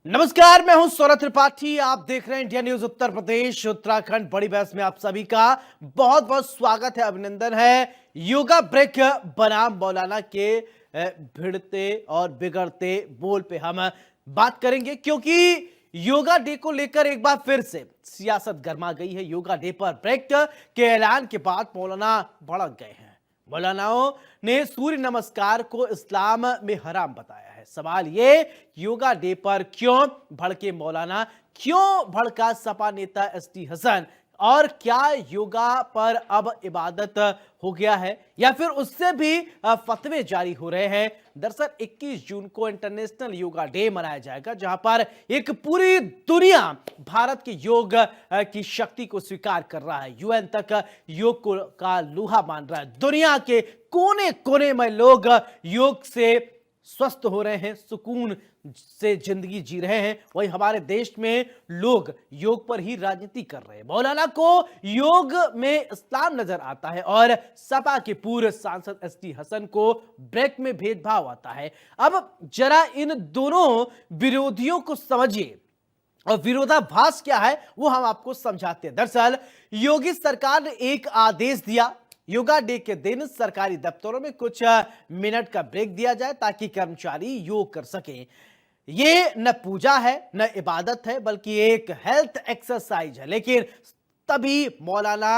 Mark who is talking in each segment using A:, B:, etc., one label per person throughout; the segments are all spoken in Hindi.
A: नमस्कार, मैं हूं सौरभ त्रिपाठी। आप देख रहे हैं इंडिया न्यूज उत्तर प्रदेश उत्तराखंड। बड़ी बहस में आप सभी का बहुत बहुत स्वागत है, अभिनंदन है। योगा ब्रेक बनाम मौलाना के भिड़ते और बिगड़ते बोल पे हम बात करेंगे, क्योंकि योगा डे को लेकर एक बार फिर से सियासत गर्मा गई है। योगा डे पर ब्रेक के ऐलान के बाद मौलाना भड़क गए हैं। मौलानाओं ने सूर्य नमस्कार को इस्लाम में हराम बताया है। सवाल ये, योगा डे पर क्यों भड़के मौलाना, क्यों भड़का सपा नेता एसटी हसन, और क्या योगा पर अब इबादत हो गया है या फिर उससे भी फतवे जारी हो रहे हैं। दरअसल 21 जून को इंटरनेशनल योगा डे मनाया जाएगा, जहां पर एक पूरी दुनिया भारत के योग की शक्ति को स्वीकार कर रहा है। यूएन तक योग को का लोहा मान रहा है। दुनिया के कोने कोने में लोग योग से स्वस्थ हो रहे हैं, सुकून से जिंदगी जी रहे हैं। वहीं हमारे देश में लोग योग पर ही राजनीति कर रहे हैं। मौलाना को योग में इस्लाम नजर आता है और सपा के पूर्व सांसद एसटी हसन को ब्रेक में भेदभाव आता है। अब जरा इन दोनों विरोधियों को समझिए और विरोधाभास क्या है वो हम आपको समझाते हैं। दरअसल योगी सरकार ने एक आदेश दिया, योगा डे के दिन सरकारी दफ्तरों में कुछ मिनट का ब्रेक दिया जाए ताकि कर्मचारी योग कर सकें। ये न पूजा है न इबादत है, बल्कि एक हेल्थ एक्सरसाइज है। लेकिन तभी मौलाना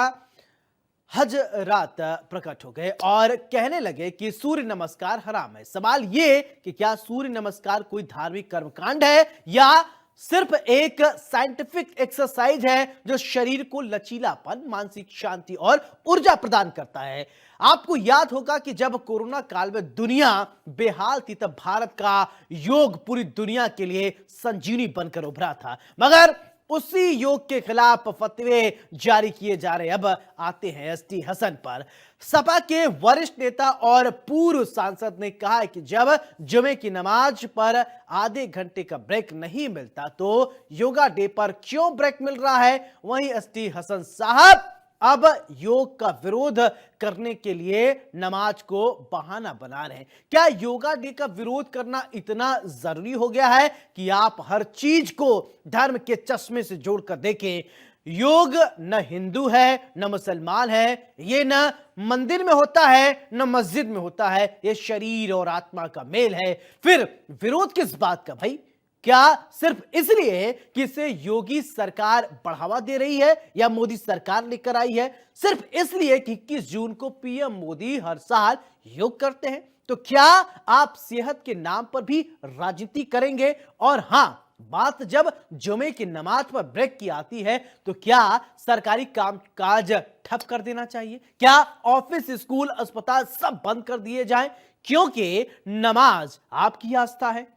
A: हजरात प्रकट हो गए और कहने लगे कि सूर्य नमस्कार हराम है। सवाल ये कि क्या सूर्य नमस्कार कोई धार्मिक कर्मकांड है या सिर्फ एक साइंटिफिक एक्सरसाइज है जो शरीर को लचीलापन, मानसिक शांति और ऊर्जा प्रदान करता है। आपको याद होगा कि जब कोरोना काल में दुनिया बेहाल थी, तब भारत का योग पूरी दुनिया के लिए संजीवनी बनकर उभरा था। मगर उसी योग के खिलाफ फतवे जारी किए जा रहे। अब आते हैं एसटी हसन पर। सपा के वरिष्ठ नेता और पूर्व सांसद ने कहा है कि जब जुमे की नमाज पर आधे घंटे का ब्रेक नहीं मिलता तो योगा डे पर क्यों ब्रेक मिल रहा है। वहीं एसटी हसन साहब अब योग का विरोध करने के लिए नमाज को बहाना बना रहे हैं। क्या योगा डे का विरोध करना इतना जरूरी हो गया है कि आप हर चीज को धर्म के चश्मे से जोड़कर देखें। योग न हिंदू है न मुसलमान है, ये न मंदिर में होता है न मस्जिद में होता है, ये शरीर और आत्मा का मेल है। फिर विरोध किस बात का भाई? क्या सिर्फ इसलिए कि इसे योगी सरकार बढ़ावा दे रही है या मोदी सरकार लेकर आई है? सिर्फ इसलिए कि 21 जून को पीएम मोदी हर साल योग करते हैं? तो क्या आप सेहत के नाम पर भी राजनीति करेंगे? और हां, बात जब जुमे की नमाज पर ब्रेक की आती है तो क्या सरकारी कामकाज ठप कर देना चाहिए? क्या ऑफिस, स्कूल, अस्पताल सब बंद कर दिए जाएं? क्योंकि नमाज आपकी आस्था है,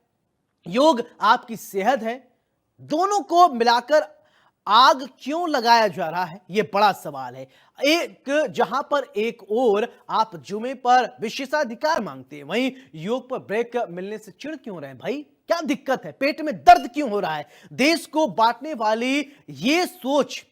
A: योग आपकी सेहत है। दोनों को मिलाकर आग क्यों लगाया जा रहा है, यह बड़ा सवाल है। जहां पर एक ओर आप जुमे पर विशेषाधिकार मांगते हैं, वहीं योग पर ब्रेक मिलने से चिढ़ क्यों रहे हैं भाई? क्या दिक्कत है? पेट में दर्द क्यों हो रहा है? देश को बांटने वाली ये सोच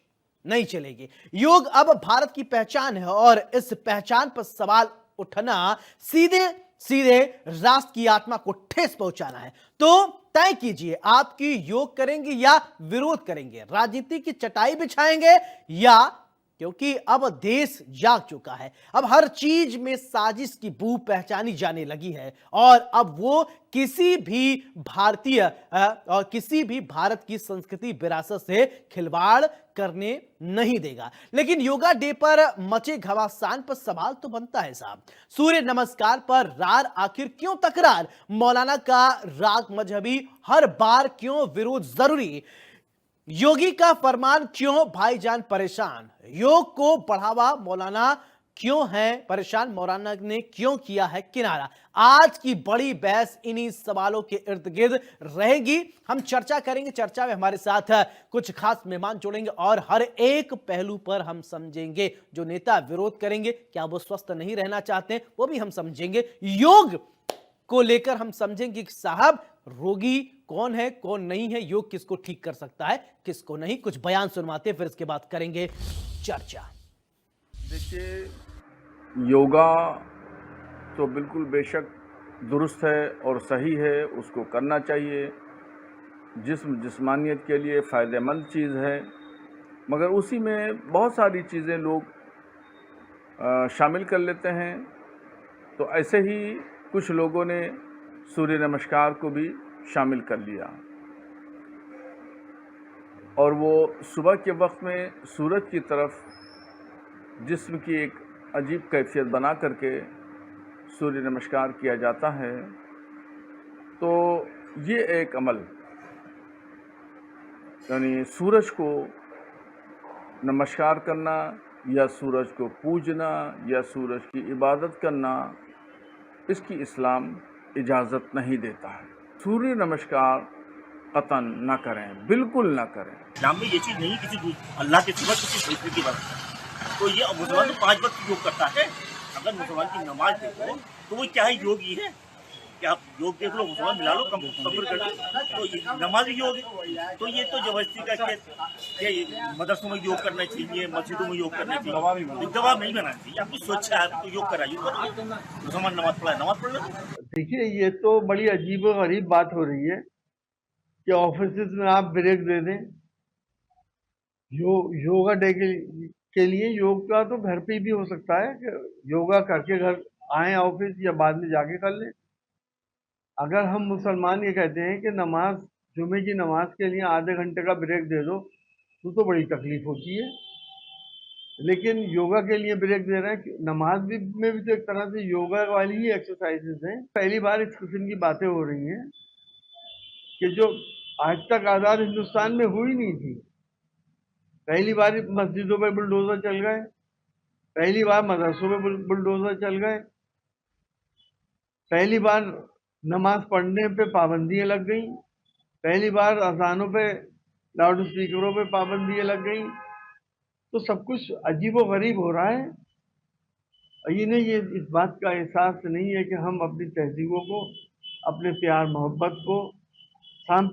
A: नहीं चलेगी। योग अब भारत की पहचान है और इस पहचान पर सवाल उठना सीधे सीधे राष्ट्र की आत्मा को ठेस पहुंचाना है। तो तय कीजिए, आपकी योग करेंगे या विरोध करेंगे, राजनीति की चटाई बिछाएंगे या, क्योंकि अब देश जाग चुका है। अब हर चीज में साजिश की बू पहचानी जाने लगी है और अब वो किसी भी भारतीय और किसी भी भारत की संस्कृति विरासत से खिलवाड़ करने नहीं देगा। लेकिन योगा डे पर मचे घमासान पर सवाल तो बनता है साहब। सूर्य नमस्कार पर रार आखिर क्यों तकरार? मौलाना का राग मजहबी, हर बार क्यों विरोध जरूरी? योगी का फरमान क्यों भाईजान परेशान? योग को बढ़ावा मौलाना क्यों है परेशान? मौलाना ने क्यों किया है किनारा? आज की बड़ी बहस इन्हीं सवालों के इर्द गिर्द रहेगी। हम चर्चा करेंगे, चर्चा में हमारे साथ कुछ खास मेहमान जोड़ेंगे और हर एक पहलू पर हम समझेंगे। जो नेता विरोध करेंगे, क्या वो स्वस्थ नहीं रहना चाहते हैं, वो भी हम समझेंगे। योग को लेकर हम समझेंगे कि साहब रोगी कौन है कौन नहीं है, योग किसको ठीक कर सकता है किसको नहीं। कुछ बयान सुनवाते फिर इसके बाद करेंगे चर्चा।
B: देखिए, योगा तो बिल्कुल बेशक दुरुस्त है और सही है, उसको करना चाहिए। जिस्मानियत के लिए फ़ायदेमंद चीज़ है, मगर उसी में बहुत सारी चीज़ें लोग शामिल कर लेते हैं। तो ऐसे ही कुछ लोगों ने सूर्य नमस्कार को भी शामिल कर लिया और वो सुबह के वक्त में सूरज की तरफ जिस्म की एक अजीब कैफियत बना करके सूर्य नमस्कार किया जाता है। तो ये एक अमल, यानी सूरज को नमस्कार करना या सूरज को पूजना या सूरज की इबादत करना, इसकी इस्लाम इजाज़त नहीं देता है। सूर्य नमस्कार कतन न करें, बिल्कुल न करें।
C: इस्लाम में ये चीज़ नहीं किसी अल्लाह के सिवा किसी दूसरे की बात। तो ये मुसलमान तो 5 वक्त योग करता है। अगर मुसलमान की नमाज देखो तो वो क्या है, योग ही है। क्या आप योग देख लो, मुसलमान मिला लो, कंप्यूटर कर लो, तो ये नमाज भी योग है। तो ये तो जबरदस्ती का क्या मदरसों में योग करना चाहिए, मस्जिदों में योग करना चाहिए, दबाव नहीं बनाना चाहिए। आपको सोचा है तो योग कराइए, मुसलमान नमाज पढ़ा, नमाज पढ़ लो।
D: देखिए, ये तो बड़ी अजीब और गरीब बात हो रही है कि ऑफिस में आप ब्रेक दे दें। योगा डे के लिए योग का तो घर पे भी हो सकता है कि योगा करके घर आए ऑफिस या बाद में जाके कर लें। अगर हम मुसलमान ये कहते हैं कि नमाज, जुमे की नमाज के लिए आधे घंटे का ब्रेक दे दो, तो बड़ी तकलीफ होती है। लेकिन योगा के लिए ब्रेक दे रहे हैं। नमाज में भी तो एक तरह से योगा वाली ही एक्सरसाइजेज हैं। पहली बार इस किस्म की बातें हो रही हैं कि जो आज तक आज़ाद हिंदुस्तान में हुई नहीं थी। पहली बार मस्जिदों में बुलडोजर चल गए, पहली बार मदरसों में बुलडोजर चल गए, पहली बार नमाज पढ़ने पे पाबंदियां लग गई, पहली बार अजानों पे, लाउड स्पीकरों पे पाबंदियां लग गई। तो सब कुछ अजीब व गरीब हो रहा है। इन्हें ये इस बात का एहसास नहीं है कि हम अपनी तहजीबों को, अपने प्यार मोहब्बत को शांत।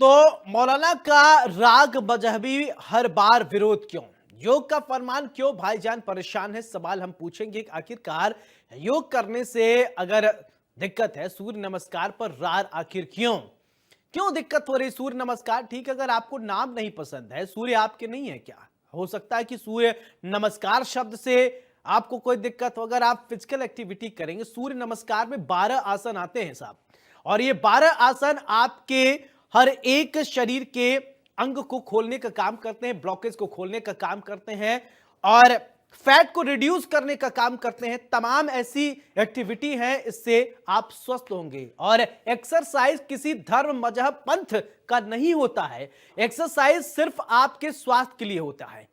A: तो मौलाना का राग मजहबी हर बार विरोध क्यों? योग का फरमान क्यों भाईजान परेशान है? सवाल हम पूछेंगे। आखिरकार योग करने से अगर दिक्कत है, सूर्य नमस्कार पर रार आखिर क्यों दिक्कत हो रही? सूर्य नमस्कार ठीक, अगर आपको नाम नहीं पसंद है, सूर्य आपके नहीं है क्या? हो सकता है कि सूर्य नमस्कार शब्द से आपको कोई दिक्कत हो। अगर आप फिजिकल एक्टिविटी करेंगे, सूर्य नमस्कार में 12 आसन आते हैं साहब, और ये 12 आसन आपके हर एक शरीर के अंग को खोलने का काम करते हैं, ब्लॉकेज को खोलने का काम करते हैं और फैट को रिड्यूस करने का काम करते हैं। तमाम ऐसी एक्टिविटी है, इससे आप स्वस्थ होंगे। और एक्सरसाइज किसी धर्म, मजहब, पंथ का नहीं होता है। एक्सरसाइज सिर्फ आपके स्वास्थ्य के लिए होता है।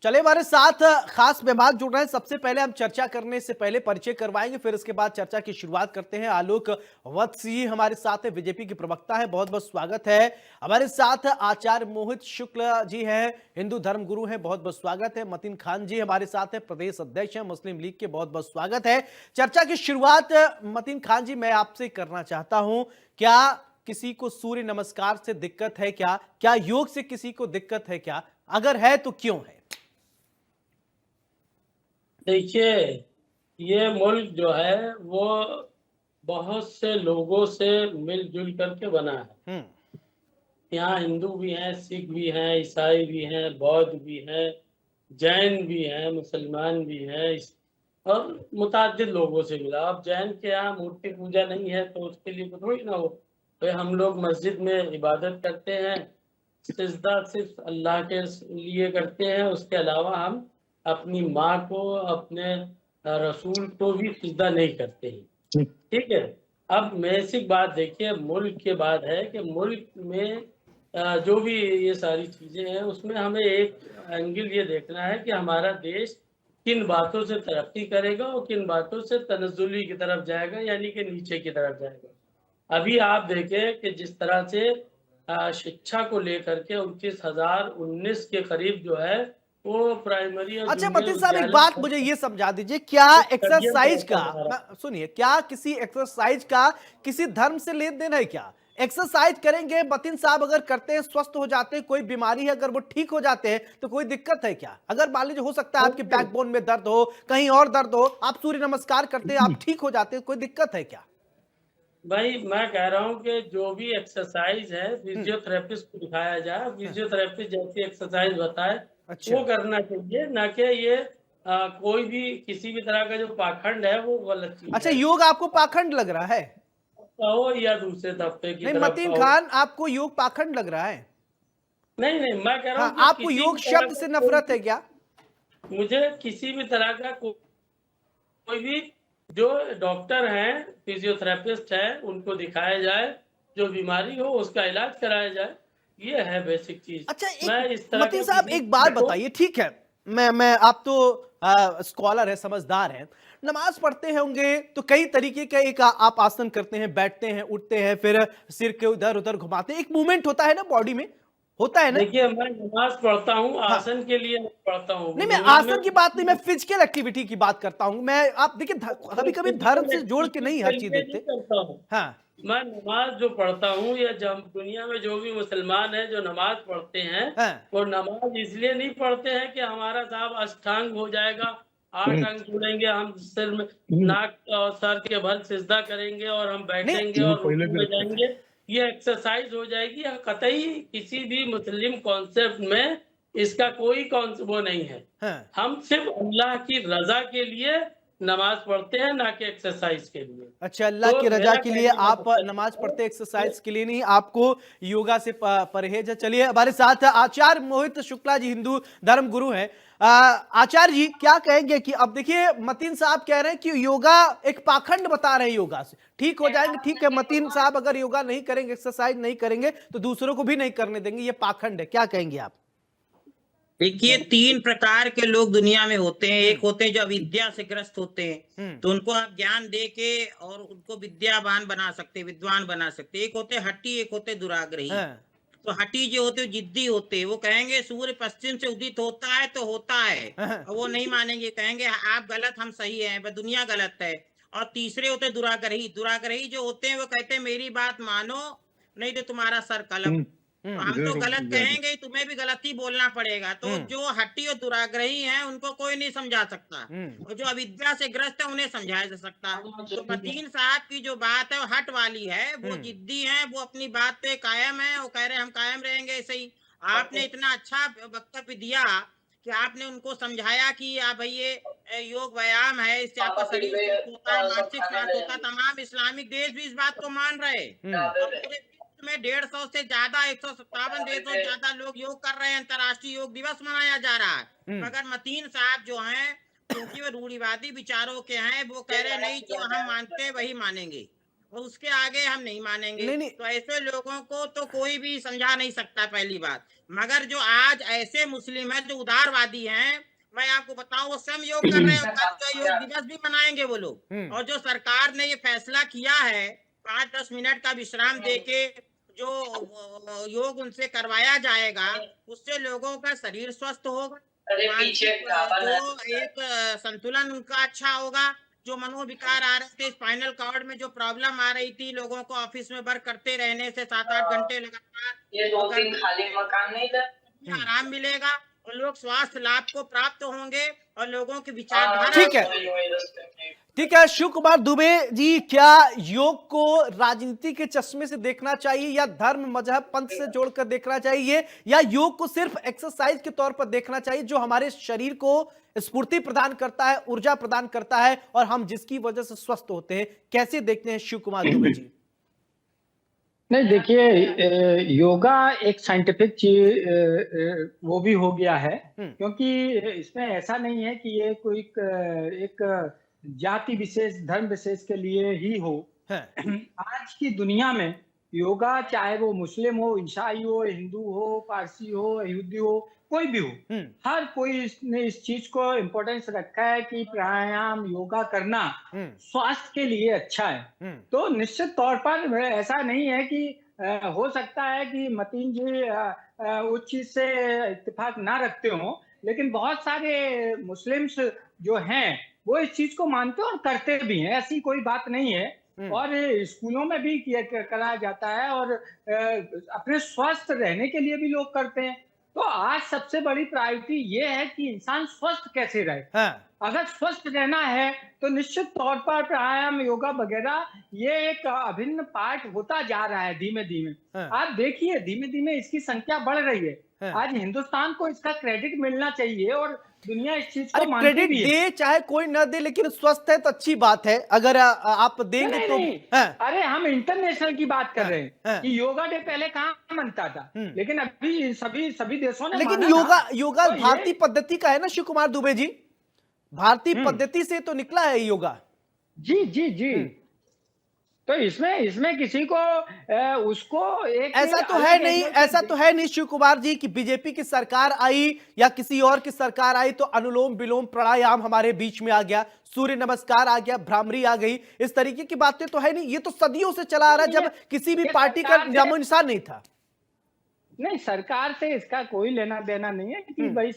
A: चले, हमारे साथ खास मेहमान जुड़ रहे हैं। सबसे पहले हम चर्चा करने से पहले परिचय करवाएंगे, फिर इसके बाद चर्चा की शुरुआत करते हैं। आलोक वत्स जी हमारे साथ है, बीजेपी के प्रवक्ता है, बहुत बहुत स्वागत है। हमारे साथ आचार्य मोहित शुक्ल जी हैं, हिंदू धर्म गुरु हैं, बहुत बहुत स्वागत है। मतीन खान जी हमारे साथ है, प्रदेश अध्यक्ष हैं मुस्लिम लीग के, बहुत बहुत स्वागत है। चर्चा की शुरुआत मतीन खान जी मैं आपसे करना चाहता हूं। क्या किसी को सूर्य नमस्कार से दिक्कत है क्या योग से किसी को दिक्कत है क्या? अगर है तो क्यों है?
E: देखिए, ये मुल्क जो है वो बहुत से लोगों से मिलजुल करके बना है। यहाँ हिंदू भी हैं, सिख भी हैं, ईसाई भी हैं, बौद्ध भी हैं, जैन भी हैं, मुसलमान भी हैं और मुताद्दिद लोगों से मिला। अब जैन के यहाँ मूर्ति पूजा नहीं है तो उसके लिए तो थोड़ी ना हो। तो हम लोग मस्जिद में इबादत करते हैं, सिजदा सिर्फ अल्लाह के लिए करते हैं। उसके अलावा हम अपनी माँ को, अपने रसूल को भी सिजदा नहीं करते हैं। ठीक है। अब बेसिक बात देखिए, मुल्क के बाद है कि मुल्क में जो भी ये सारी चीज़ें हैं उसमें हमें एक एंगल ये देखना है कि हमारा देश किन बातों से तरक्की करेगा और किन बातों से तनज़्ज़ुली की तरफ जाएगा, यानी कि नीचे की तरफ जाएगा। अभी आप देखें कि जिस तरह से शिक्षा को लेकर के 29,019 के करीब जो है वो प्राइमरी।
A: अच्छा मतीन साहब, एक बात मुझे ये समझा दीजिए, क्या एक्सरसाइज का, सुनिए, क्या किसी एक्सरसाइज का किसी धर्म से लेन देन है क्या? एक्सरसाइज करेंगे मतीन साहब, अगर करते हैं स्वस्थ हो जाते हैं, कोई बीमारी है अगर वो ठीक हो जाते हैं तो कोई दिक्कत है क्या? अगर मान लीजिए हो सकता है आपके बैकबोन में दर्द हो, कहीं और दर्द हो, आप सूर्य नमस्कार करते हैं, आप ठीक हो जाते हैं, कोई दिक्कत है क्या?
E: भाई मैं कह रहा हूँ कि जो भी एक्सरसाइज है फिजियोथेरेपिस्ट को दिखाया जाए, फिजियोथेरेपिस्ट जैसी एक्सरसाइज बताए
A: अच्छा।
E: वो करना चाहिए, ना कि ये कोई भी किसी भी तरह का जो पाखंड है वो गलत चीज
A: अच्छा,
E: है।
A: योग आपको पाखंड लग रहा है?
E: कहो या दूसरे तबके की
A: नहीं
E: तरफ
A: मतीन
E: कहो।
A: खान, आपको योग पाखंड लग रहा है?
E: नहीं नहीं, मैं कह रहा
A: हाँ,
E: हूँ कि
A: आपको
E: किसी
A: योग
E: भी तरह
A: शब्द
E: का
A: से नफरत है क्या?
E: मुझे किसी भी तरह का कोई भी जो डॉक्टर हैं, फिजियोथेरेपिस्ट हैं, उनको दिखाया जाए, जो बीमारी हो उसका इलाज कराया जाए, ये है बेसिक चीज।
A: अच्छा,
E: मैं
A: एक
E: इस तरह
A: मतीन
E: का
A: साहब
E: किसी
A: एक बात
E: को
A: बताइए, ठीक है, मैं आप तो स्कॉलर है, समझदार हैं, नमाज पढ़ते होंगे तो कई तरीके का एक आप आसन करते हैं, बैठते हैं, उठते हैं, फिर सिर के उधर उधर घुमाते हैं, एक मूवमेंट होता है ना बॉडी में, होता है ना?
E: देखिए, मैं नमाज पढ़ता हूँ,
A: हाँ,
E: आसन के लिए नहीं पढ़ता हूँ।
A: नहीं मैं
E: नमाज में
A: आसन की बात नहीं, मैं फिजिकल एक्टिविटी की बात करता हूँ। मैं आप देखिए कभी कभी धर्म
E: फिजिकल
A: से जोड़ के
E: एक्टिविटी
A: नहीं
E: के
A: हर चीज
E: लिए नहीं
A: देखते।
E: करता हूँ।
A: हाँ।
E: मैं नमाज जो पढ़ता हूँ, या जब दुनिया में जो भी मुसलमान है जो नमाज पढ़ते हैं,
A: हाँ।
E: वो नमाज इसलिए नहीं पढ़ते हैं कि हमारा साहब अष्टांग हो जाएगा, 8 अंग जुड़ेंगे, हम सिर में नाक और सर के बल सिजदा करेंगे और हम
A: नहीं
E: बैठेंगे और रुकू में जाएंगे, ये एक्सरसाइज हो जाएगी। कतई किसी भी मुस्लिम कॉन्सेप्ट में इसका कोई वो नहीं है।
A: हाँ।
E: हम सिर्फ अल्लाह की रजा के लिए नमाज पढ़ते हैं, ना कि एक्सरसाइज के लिए।
A: अच्छा, अल्लाह
E: तो
A: की रजा
E: मेरा
A: के लिए
E: कहने का
A: आप
E: मतलब
A: नमाज
E: है
A: पढ़ते, एक्सरसाइज
E: कि
A: के लिए नहीं, आपको योगा से परहेज है। चलिए, हमारे साथ आचार्य मोहित शुक्ला जी, हिंदू धर्म गुरु हैं। आचार्य जी क्या कहेंगे कि अब देखिए मतीन साहब कह रहे हैं कि योगा एक पाखंड बता रहे हैं, योगा से ठीक हो जाएंगे। ठीक है, मतीन साहब अगर योगा नहीं करेंगे, एक्सरसाइज नहीं करेंगे तो दूसरों को भी नहीं करने देंगे, ये पाखंड है, क्या कहेंगे आप?
F: देखिए, 3 प्रकार के लोग दुनिया में होते हैं। एक होते हैं जो अविद्या से ग्रस्त होते हैं, तो उनको आप ज्ञान दे के और उनको विद्यावान बना सकते हैं, विद्वान बना सकते हैं। एक होते हैं हठी, एक होते हैं दुराग्रही।
A: हाँ।
F: तो हठी जो होते हैं जिद्दी होते हैं, वो कहेंगे सूर्य पश्चिम से उदित होता है तो होता है,
A: हाँ।
F: और वो नहीं मानेंगे, कहेंगे आप गलत हम सही है, दुनिया गलत है। और तीसरे होते हैं दुराग्रही। दुराग्रही जो होते हैं वो कहते हैं मेरी बात मानो, नहीं तो तुम्हारा सर कलम। तो हम तो गलत कहेंगे ही, तुम्हें भी गलत ही बोलना पड़ेगा। तो जो हट्टी और दुराग्रही हैं उनको कोई नहीं समझा सकता, और जो अविद्या से ग्रस्त है उन्हें समझाया जा सकता। तो मतीन साहब की जो बात है वो हट वाली है, वो जिद्दी हैं, वो अपनी बात पे कायम है, वो कह रहे हैं हम कायम रहेंगे ऐसे ही। आपने इतना अच्छा वक्तव्य दिया कि आपने उनको समझाया कि आप भैया योग व्यायाम है, इससे आपका शरीर स्वस्थ होता है, मानसिक स्वास्थ्य होता है। तमाम इस्लामिक देश भी इस बात को मान रहे और पूरे में 150 से ज्यादा 157 देशों से ज्यादा लोग योग कर रहे हैं। अंतर्राष्ट्रीय योग दिवस मनाया जा रहा है। मगर मतीन साहब जो हैं, क्योंकि वो रूढ़िवादी विचारों के हैं, वो कह रहे नहीं जो हम मानते हैं वही मानेंगे और उसके आगे हम नहीं मानेंगे।
A: नहीं, नहीं।
F: तो ऐसे लोगों को तो कोई भी समझा नहीं सकता, पहली बात। मगर जो आज ऐसे मुस्लिम हैं जो उदारवादी हैं, मैं आपको बताऊं, वो स्वयं योग कर रहे हैं और कल जो योग दिवस भी मनाएंगे वो लोग। और जो सरकार ने ये फैसला किया है 5-10 मिनट का विश्राम देके जो योग उनसे करवाया जाएगा, उससे लोगों का शरीर स्वस्थ होगा, मानसिक जो एक संतुलन उनका अच्छा होगा। जो मनोविकार आ रहे थे, स्पाइनल कॉर्ड में जो प्रॉब्लम आ रही थी, लोगों को ऑफिस में वर्क करते रहने से 7-8 घंटे लगातार,
G: ये 2-3 खाली मकान नहीं था।
F: आराम मिलेगा और लोग स्वास्थ्य लाभ को प्राप्त होंगे और लोगों की विचारधारा।
A: ठीक है, ठीक है। शिव कुमार दुबे जी, क्या योग को राजनीति के चश्मे से देखना चाहिए या धर्म मजहब पंथ से जोड़कर देखना चाहिए, या योग को सिर्फ एक्सरसाइज के तौर पर देखना चाहिए जो हमारे शरीर को स्फूर्ति प्रदान करता है, ऊर्जा प्रदान करता है और हम जिसकी वजह से स्वस्थ होते हैं? कैसे देखते हैं शिव कुमार दुबे जी?
H: नहीं, देखिए, योगा एक साइंटिफिक चीज वो भी हो गया है, क्योंकि इसमें ऐसा नहीं है कि ये कोई एक जाति विशेष, धर्म विशेष के लिए ही हो। आज की दुनिया में योगा, चाहे वो मुस्लिम हो, ईसाई हो, हिंदू हो, पारसी हो, यहूदी हो, कोई भी हो, हर कोई ने इस चीज को इम्पोर्टेंस रखा है कि प्राणायाम, योगा करना स्वास्थ्य के लिए अच्छा है। तो निश्चित तौर पर ऐसा नहीं है कि हो सकता है कि मतीन जी उस चीज से इत्तेफाक ना रखते हो, लेकिन बहुत सारे मुस्लिम्स जो हैं वो इस चीज को मानते और करते भी हैं, ऐसी कोई बात नहीं है। और स्कूलों में भी कराया जाता है, और अपने स्वस्थ रहने के लिए भी लोग करते हैं। तो आज सबसे बड़ी प्रायोरिटी ये है कि इंसान स्वस्थ कैसे रहे।
A: हाँ,
H: अगर स्वस्थ रहना है तो निश्चित तौर पर प्राणायाम, योगा वगैरह ये एक अभिन्न पार्ट होता जा रहा है धीमे धीमे।
A: हाँ।
H: आप देखिए धीमे धीमे इसकी संख्या बढ़ रही है।
A: हाँ।
H: आज हिंदुस्तान को इसका क्रेडिट मिलना चाहिए, और दुनिया इस चीज
A: अरे
H: को मानती
A: क्रेडिट
H: भी है।
A: दे चाहे कोई न दे, लेकिन स्वस्थ है तो अच्छी बात है। अगर आप देंगे
H: नहीं,
A: तो
H: नहीं।
A: हाँ,
H: अरे हम इंटरनेशनल की बात कर
A: हाँ,
H: रहे हैं
A: हाँ।
H: कि योगा डे पहले कहाँ मनता था, लेकिन अभी सभी देशों ने
A: लेकिन
H: माना
A: योगा
H: तो ये-
A: भारतीय पद्धति का है ना शिव कुमार दुबे जी, भारतीय
H: हम्म।
A: पद्धति से तो निकला है योगा।
H: जी जी जी। तो इसमें किसी को उसको एक
A: ऐसा तो
H: अलग
A: है नहीं,
H: एंगल से
A: ऐसा तो है नहीं शिव कुमार जी कि बीजेपी की सरकार आई या किसी और की सरकार आई तो अनुलोम विलोम प्राणायाम हमारे बीच में आ गया, सूर्य नमस्कार आ गया, भ्रामरी आ गई, इस तरीके की बातें तो है नहीं। ये तो सदियों से चला आ रहा है, जब किसी भी
H: ये
A: पार्टी का
H: सरकार से-
A: नामो निशान नहीं था।
H: नहीं, सरकार से इसका कोई लेना देना नहीं है कि भाई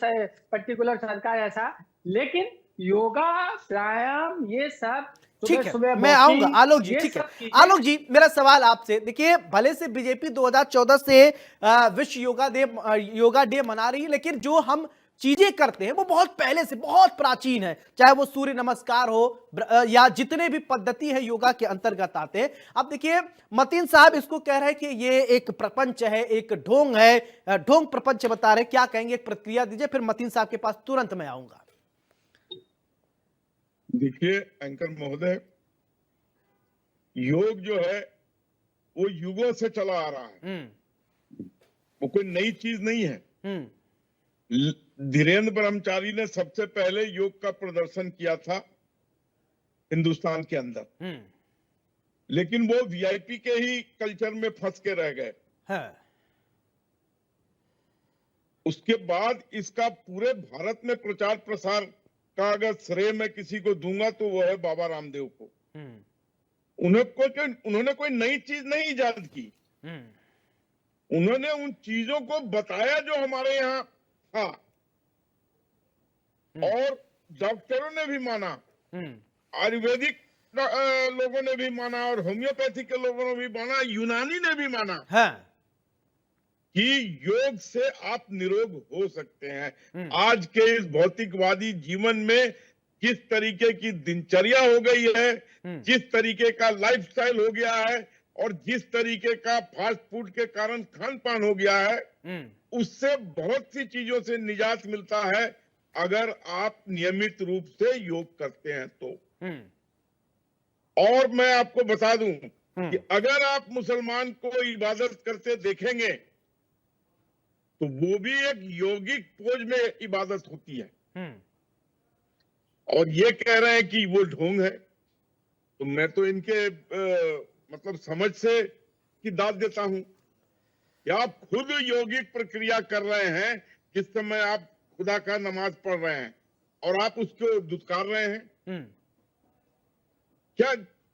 H: पर्टिकुलर सरकार ऐसा, लेकिन योगा, प्राणायाम ये सब
A: ठीक है,
H: सुबह
A: मैं आऊंगा आलोक जी।
H: ये
A: ठीक है
H: सब चीजें-
A: आलोक जी, मेरा सवाल आपसे, देखिए भले से बीजेपी 2014 से विश्व योगा डे मना रही है, लेकिन जो हम चीजें करते हैं वो बहुत पहले से, बहुत प्राचीन है। चाहे वो सूर्य नमस्कार हो या जितने भी पद्धति है योगा के अंतर्गत आते हैं। अब देखिए मतीन साहब इसको कह रहे हैं कि ये एक प्रपंच है, एक ढोंग है, ढोंग प्रपंच बता रहे हैं। क्या कहेंगे, एक प्रतिक्रिया दीजिए, फिर मतीन साहब के पास तुरंत मैं आऊंगा।
I: देखिए एंकर महोदय, योग जो है वो युगों से चला आ रहा है, वो कोई नई चीज नहीं है। धीरेन्द्र ब्रह्मचारी ने सबसे पहले योग का प्रदर्शन किया था हिंदुस्तान के अंदर, लेकिन वो वीआईपी के ही कल्चर में फंस के रह गए। उसके बाद इसका पूरे भारत में प्रचार प्रसार का अगर श्रेय मैं किसी को दूंगा तो वो है बाबा रामदेव को। उन्होंने कोई नई चीज नहीं इजाद की, उन्होंने उन चीजों को बताया जो हमारे यहाँ था, और डॉक्टरों ने भी माना, आयुर्वेदिक लोगों ने भी माना, और होम्योपैथी के लोगों ने भी माना, यूनानी ने भी माना कि योग से आप निरोग हो सकते हैं। आज के इस भौतिकवादी जीवन में जिस तरीके की दिनचर्या हो गई है, जिस तरीके का लाइफस्टाइल हो गया है, और जिस तरीके का फास्ट फूड के कारण खान पान हो गया है, उससे बहुत सी चीजों से निजात मिलता है अगर आप नियमित रूप से योग करते हैं तो। और मैं आपको बता दूं कि अगर आप मुसलमान को इबादत करते देखेंगे तो वो भी एक यौगिक पोज में इबादत होती है, और ये कह रहे हैं कि वो ढोंग है, तो मैं तो इनके मतलब समझ से की दाद देता हूं कि आप खुद यौगिक प्रक्रिया कर रहे हैं, जिस समय आप खुदा का नमाज पढ़ रहे हैं और आप उसको दुत्कार रहे हैं क्या।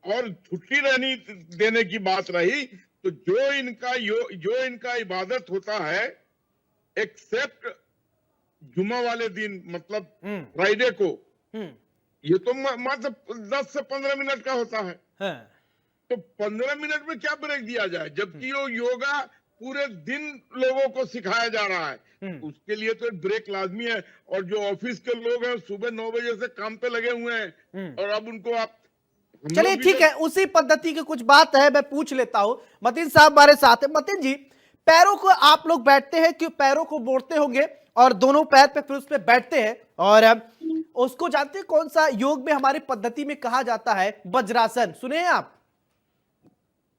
I: और छुट्टी रहनी देने की बात रही तो जो इनका इबादत होता है एक्सेप्ट जुमा वाले दिन, मतलब फ्राइडे को, ये तो मात्र 10 से 15 मिनट का होता है। तो 15 मिनट में क्या ब्रेक दिया जाए, जबकि वो योगा पूरे दिन लोगों को सिखाया जा रहा है। उसके लिए तो एक ब्रेक लाजमी है। और जो ऑफिस के लोग हैं सुबह 9 बजे से काम पे लगे हुए हैं, और अब उनको आप
A: चलिए ठीक है, उसी पद्धति की कुछ बात है, मैं पूछ लेता हूं। मतीन साहब हमारे साथ है। मतीन जी, पैरों को आप लोग बैठते हैं कि पैरों को मोड़ते होंगे और दोनों पैर पे फिर उस पे बैठते हैं, और उसको जानते हैं कौन सा योग में हमारी पद्धति में कहा जाता है, वज्रासन, सुने हैं आप?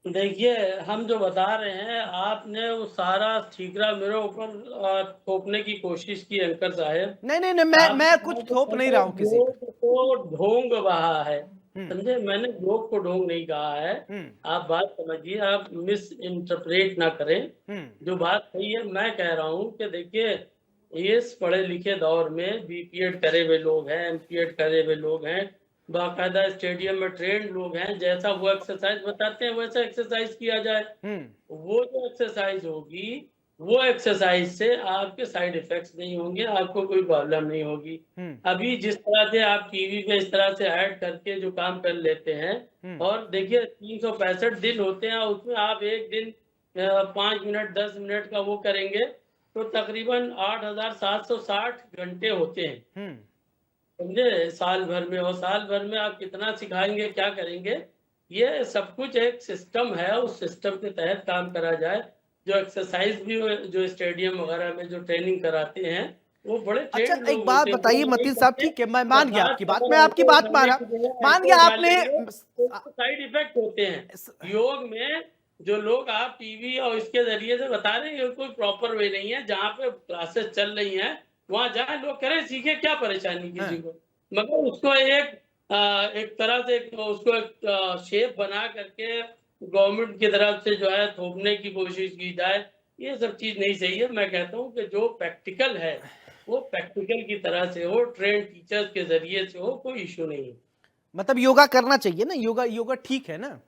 E: देखिए हम जो बता रहे हैं, आपने वो सारा ठीकरा मेरे ऊपर थोपने की कोशिश की एंकर साहब।
A: नहीं, मैं कुछ थोप नहीं रहा हूं किसी
E: को ढोंग बहा है, समझे। मैंने योग को ढोंग नहीं कहा है, आप बात समझिए, आप मिस इंटरप्रेट ना करें। जो बात सही है मैं कह रहा हूँ कि देखिए इस पढ़े लिखे दौर में बीपीएड करे हुए लोग हैं, एमपीएड करे हुए लोग हैं, बाकायदा स्टेडियम में ट्रेंड लोग हैं, जैसा वो एक्सरसाइज बताते हैं वैसा एक्सरसाइज किया जाए। वो जो एक्सरसाइज होगी वो एक्सरसाइज से आपके साइड इफेक्ट्स नहीं होंगे, आपको कोई प्रॉब्लम नहीं होगी। अभी जिस तरह से आप टीवी पे इस तरह से ऐड करके जो काम कर लेते हैं, और देखिए 365 दिन होते हैं, उसमें आप एक दिन 5 मिनट 10 मिनट का वो करेंगे तो तकरीबन 8,760 घंटे होते हैं, समझे, साल भर में। और साल भर में आप कितना सिखाएंगे, क्या करेंगे, ये सब कुछ एक सिस्टम है, उस सिस्टम के तहत काम करा जाए। जो एक्सरसाइज भी जो स्टेडियम वगैरह में जो ट्रेनिंग कराते हैं वो बड़े
A: अच्छा
E: trained
A: एक
E: लोग
A: बात
E: होते हैं।
A: बताइए मतीन साहब, ठीक है मैं मान गया आपकी बात, मैं आपकी बात मान गया आपने।
E: साइड इफेक्ट होते हैं योग में, जो लोग आप टीवी और इसके जरिए से बता रहे हैं, कोई प्रॉपर वे नहीं है। जहाँ पे क्लासेस चल रही हैं वहाँ जाए, लोग करें, सीखे, क्या परेशानी किसी को। मगर उसको एक तरह से उसको एक शेप बना करके गवर्नमेंट की तरफ से जो है थोपने की कोशिश की जाए, ये सब चीज नहीं सही है। मैं कहता हूँ कि जो प्रैक्टिकल है वो प्रैक्टिकल की तरह से हो, ट्रेन टीचर्स के जरिए से हो, कोई इशू नहीं है।
A: मतलब योगा करना चाहिए ना, योगा ठीक है ना,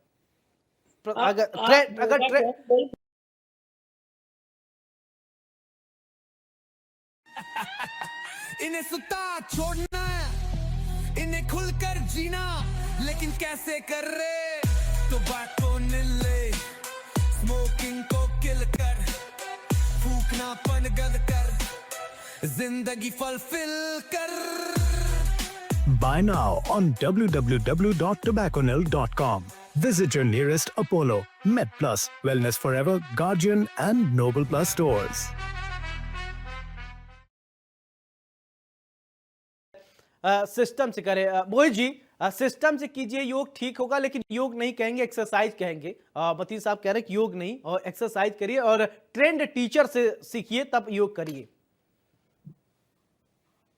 J: इन्हें सुता छोड़ना है, इन्हें खुलकर जीना, लेकिन कैसे कर रहे, टोबैको नीले, स्मोकिंग को किल कर, फूकना पन गल कर, जिंदगी फुलफिल कर।
K: Buy now on www.tobacconil.com. Visit your nearest Apollo, MedPlus, Wellness Forever, Guardian and Noble Plus stores.
A: System से करें मोहित जी, सिस्टम से कीजिए, योग ठीक होगा, लेकिन योग नहीं कहेंगे, एक्सरसाइज कहेंगे। मतीन साहब कह रहे हैं कि योग नहीं और एक्सरसाइज करिए और ट्रेंड टीचर से सीखिए तब योग करिए।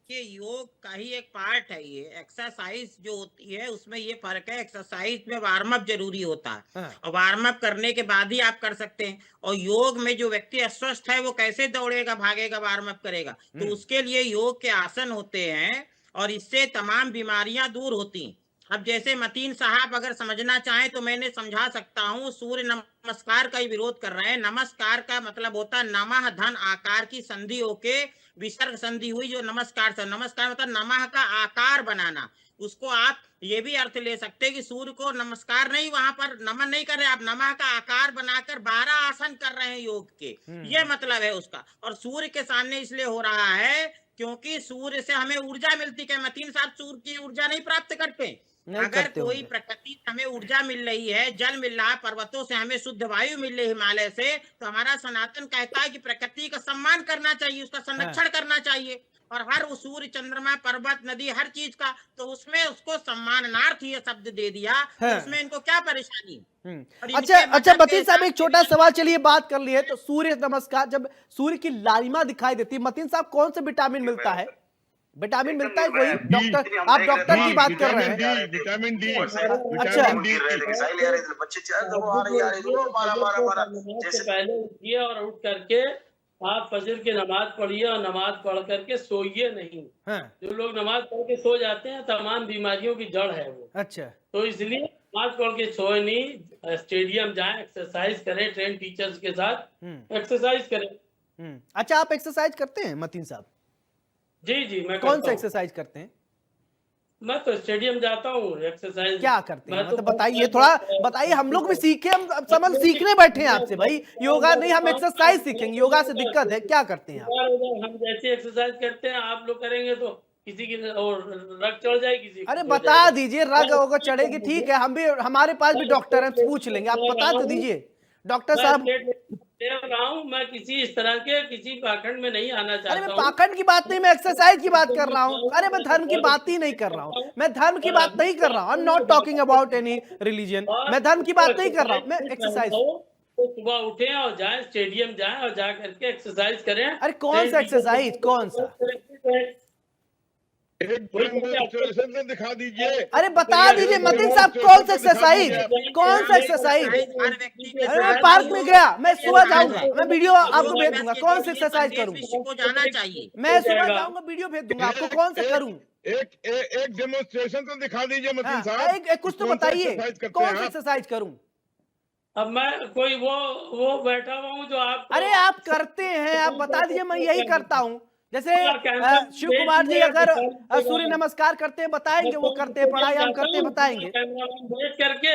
F: ये योग का ही एक पार्ट है। ये एक्सरसाइज जो होती है उसमें ये फर्क है, एक्सरसाइज में वार्म अप जरूरी होता है और वार्म अप करने के बाद ही आप कर सकते हैं। और योग में जो व्यक्ति अस्वस्थ है वो कैसे दौड़ेगा, भागेगा, वार्म अप करेगा? तो उसके लिए योग के आसन होते हैं और इससे तमाम बीमारियां दूर होती। अब जैसे मतीन साहब अगर समझना चाहें तो मैंने समझा सकता हूँ। सूर्य नमस्कार का ही विरोध कर रहे हैं। नमस्कार का मतलब होता है नमः धन आकार की संधि होके विसर्ग संधि हुई जो नमस्कार से। नमस्कार मतलब नमः का आकार बनाना। उसको आप ये भी अर्थ ले सकते हैं कि सूर्य को नमस्कार नहीं, वहां पर नमन नहीं कर रहे, आप नमः का आकार बनाकर 12 आसन कर रहे हैं योग के, ये मतलब है उसका। और सूर्य के सामने इसलिए हो रहा है क्योंकि सूर्य से हमें ऊर्जा मिलती है। मतीन साहब सूर्य की ऊर्जा नहीं प्राप्त करते। अगर कोई प्रकृति से हमें ऊर्जा मिल रही है, जल मिल रहा है, पर्वतों से हमें शुद्ध वायु मिल रही है, हिमालय से, तो हमारा सनातन कहता है कि प्रकृति का सम्मान करना चाहिए, उसका संरक्षण करना चाहिए। और हर सूर्य, चंद्रमा, पर्वत, नदी, हर चीज का, तो उसमें उसको सम्मानार्थ ये शब्द दे दिया, तो उसमें इनको क्या परेशानी?
A: अच्छा मतीन साहब एक छोटा सवाल, चलिए बात कर लिए। तो सूर्य नमस्कार, जब सूर्य की लालिमा दिखाई देती है, मतीन साहब कौन से विटामिन मिलता है? विटामिन मिलता है कोई? डॉक्टर, आप डॉक्टर की बात कर रहे हैं?
I: Vitamin D.
A: अच्छा,
E: पहले उठिए और उठ करके आप फजर की नमाज पढ़िए और नमाज पढ़ करके सोइए नहीं। जो लोग नमाज पढ़ के सो जाते हैं तमाम बीमारियों की जड़ है वो।
A: अच्छा,
E: तो इसलिए नमाज पढ़ के सोए नहीं, स्टेडियम जाएं, एक्सरसाइज करें, ट्रेन टीचर्स के साथ एक्सरसाइज करें।
A: अच्छा आप एक्सरसाइज करते हैं मतीन साहब?
E: जी मैं
A: कौन सा एक्सरसाइज करते हैं?
E: मैं तो स्टेडियम जाता हूँ। एक्सरसाइज
A: क्या करते हैं मतलब बताइए, थोड़ा बताइए, हम लोग भी सीखे। हम समझ सीखने बैठे हैं आपसे भाई, योगा नहीं हम एक्सरसाइज सीखेंगे, योगा से दिक्कत है। क्या करते हैं आप?
E: हम जैसे एक्सरसाइज करते हैं आप लोग करेंगे तो किसी की और रग चढ़ जाए, किसी
A: अरे बता दीजिए, रग होगा चढ़ेगी, ठीक है, हम भी, हमारे पास भी डॉक्टर है, पूछ लेंगे, आप बता तो दीजिए डॉक्टर साहब।
E: मैं किसी इस तरह के किसी पाखंड में नहीं आना चाहता।
A: अरे मैं पाखंड की बात नहीं, मैं एक्सरसाइज की बात कर रहा हूँ। अरे मैं धर्म की बात ही नहीं कर रहा हूँ, मैं धर्म की बात नहीं कर रहा हूँ। I am not talking about any religion. मैं धर्म की बात नहीं कर रहा हूँ, मैं एक्सरसाइज।
E: तो सुबह उठे और जाए स्टेडियम जाए और जा करके एक्सरसाइज करें।
A: अरे कौन सा एक्सरसाइज, कौन सा?
I: एक दिखा दीजिए।
A: अरे बता दीजिए मतीन साहब, कौन सा एक्सरसाइज, कौन सा एक्सरसाइज? अरे मैं पार्क में गया, मैं सुबह जाऊंगा, मैं वीडियो आपको भेज दूंगा। कौन सा एक्सरसाइज करूं?
F: जाना चाहिए,
A: मैं सुबह जाऊंगा, वीडियो भेज दूंगा आपको, कौन सा करूं?
I: एक डेमोन्स्ट्रेशन तो दिखा दीजिए मतीन साहब।
A: कुछ तो बताइए, कौन सा एक्सरसाइज करूं?
E: अब मैं कोई वो बैठा हुआ हूँ जो आप
A: अरे आप करते हैं, आप बता दीजिए, मैं यही करता हूँ। जैसे शिव कुमार जी अगर सूर्य नमस्कार करते हैं बताएंगे, वो करते हैं, प्राणायाम करते हैं बताएंगे।
E: बैठ करके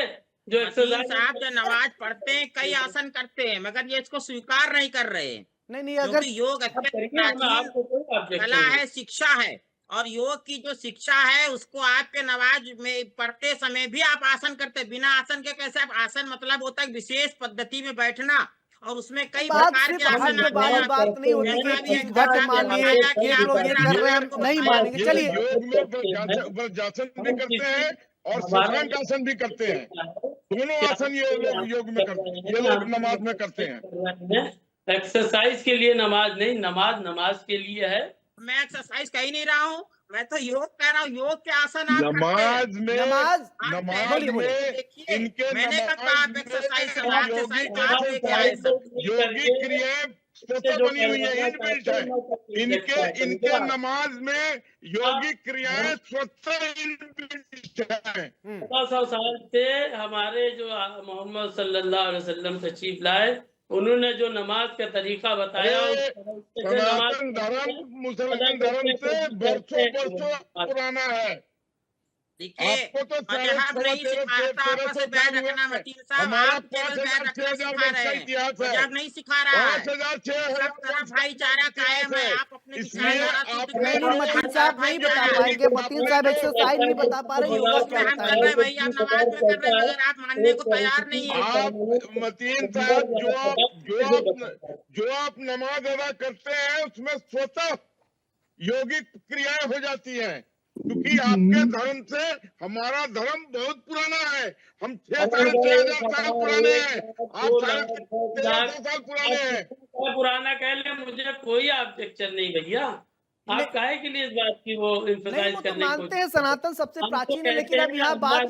E: जो
F: वकील
E: एक्सरसाइज
F: साहब जो नमाज पढ़ते हैं, कई आसन करते हैं, मगर ये इसको स्वीकार नहीं कर रहे हैं।
A: नहीं अगर
F: क्योंकि योग
E: आप
F: अत्यंत
E: करिए, हमें
F: प्राचीन
E: आपको कोई ऑब्जेक्शन
F: कला
E: नहीं।
F: है, शिक्षा है, और योग की जो शिक्षा है उसको आपके नमाज में पढ़ते समय भी आप आसन करते हैं। बिना आसन के कैसे? आप आसन मतलब होता है विशेष पद्धति में बैठना, और उसमें कई
A: बात
F: प्रकार
A: सिर्फ
F: के आसन
A: हद
F: आते
A: वाली
F: हैं।
A: बात नहीं होती कि एक चीज घट मान लिए एक लोग ये कर रहे हैं हम नहीं मानेंगे।
I: ये
A: चलिए
I: योग में वज्रासन भी करते हैं और शशांक आसन भी करते हैं। दोनों आसन ये लोग योग में करते हैं, ये लोग नमाज में करते हैं।
E: एक्सरसाइज के लिए नमाज नहीं, नमाज के लिए है।
F: मैं एक्सरसाइज कह ही नहीं रहा हूँ, मैं तो योग कह रहा हूँ। योग के आसन आप करते हैं।
I: नमाज में
F: नमाज
I: में
F: देखिए,
I: इनके
F: मैंने कब कहा आप एक्सरसाइज से बात से
I: योगिक
F: साइड आप लेके आए सब।
I: योगिक क्रियाएं स्वतः बनी हुई है, इनबिल्ट है। इनके नमाज में योगिक क्रियाएं स्वतः इनबिल्ट है।
E: 1400 साल से हमारे जो मोहम्मद सल्लल्लाहु अलैहि वसल्लम तशरीफ लाए, उन्होंने जो नमाज का तरीका बताया,
I: सनातन धर्म मुसलमान धर्म से बरसों पुराना है।
F: देखिए,
I: आपको तो
F: मजहब नहीं सिखाता आपस में बैठ रखना। मतीन साहब,
I: हमारा
F: आप केवल बैठ रखना
I: 5,000
F: सिखा रहे हैं,
I: इतिहास है।
F: मजहब नहीं सिखा रहा है।
I: 5,600
F: सब तरफ भाईचारा कायम है। आप अपने
I: इसलिए
F: विचारधारा शुद्ध
I: आपने
F: करो।
A: मतीन साहब नहीं बता पाएंगे, मतीन साहब एक्सरसाइज नहीं बता पा रहे, योगा क्या
F: हम कर रहे
A: बताएंगे।
F: हैं भाई, आप नमाज में कर रहे हैं, मगर आप मानने को तैयार नहीं है।
I: आप मतीन साहब जो आप नमाज अदा करते हैं उसमें स्वतः योगिक क्रियाएं हो जाती हैं, क्योंकि आपके धर्म से हमारा धर्म बहुत पुराना है। हम 6,500 साल पुराने हैं, आप 1,300 साल पुराने हैं।
E: पुराना कह ले, मुझे कोई ऑब्जेक्शन नहीं भैया। आप काहे के लिए इस बात की वो
A: नहीं,
E: एम्फसाइज
A: वो तो
E: करने की
A: मानते हैं सनातन सबसे प्राचीन है, लेकिन अब यहाँ बात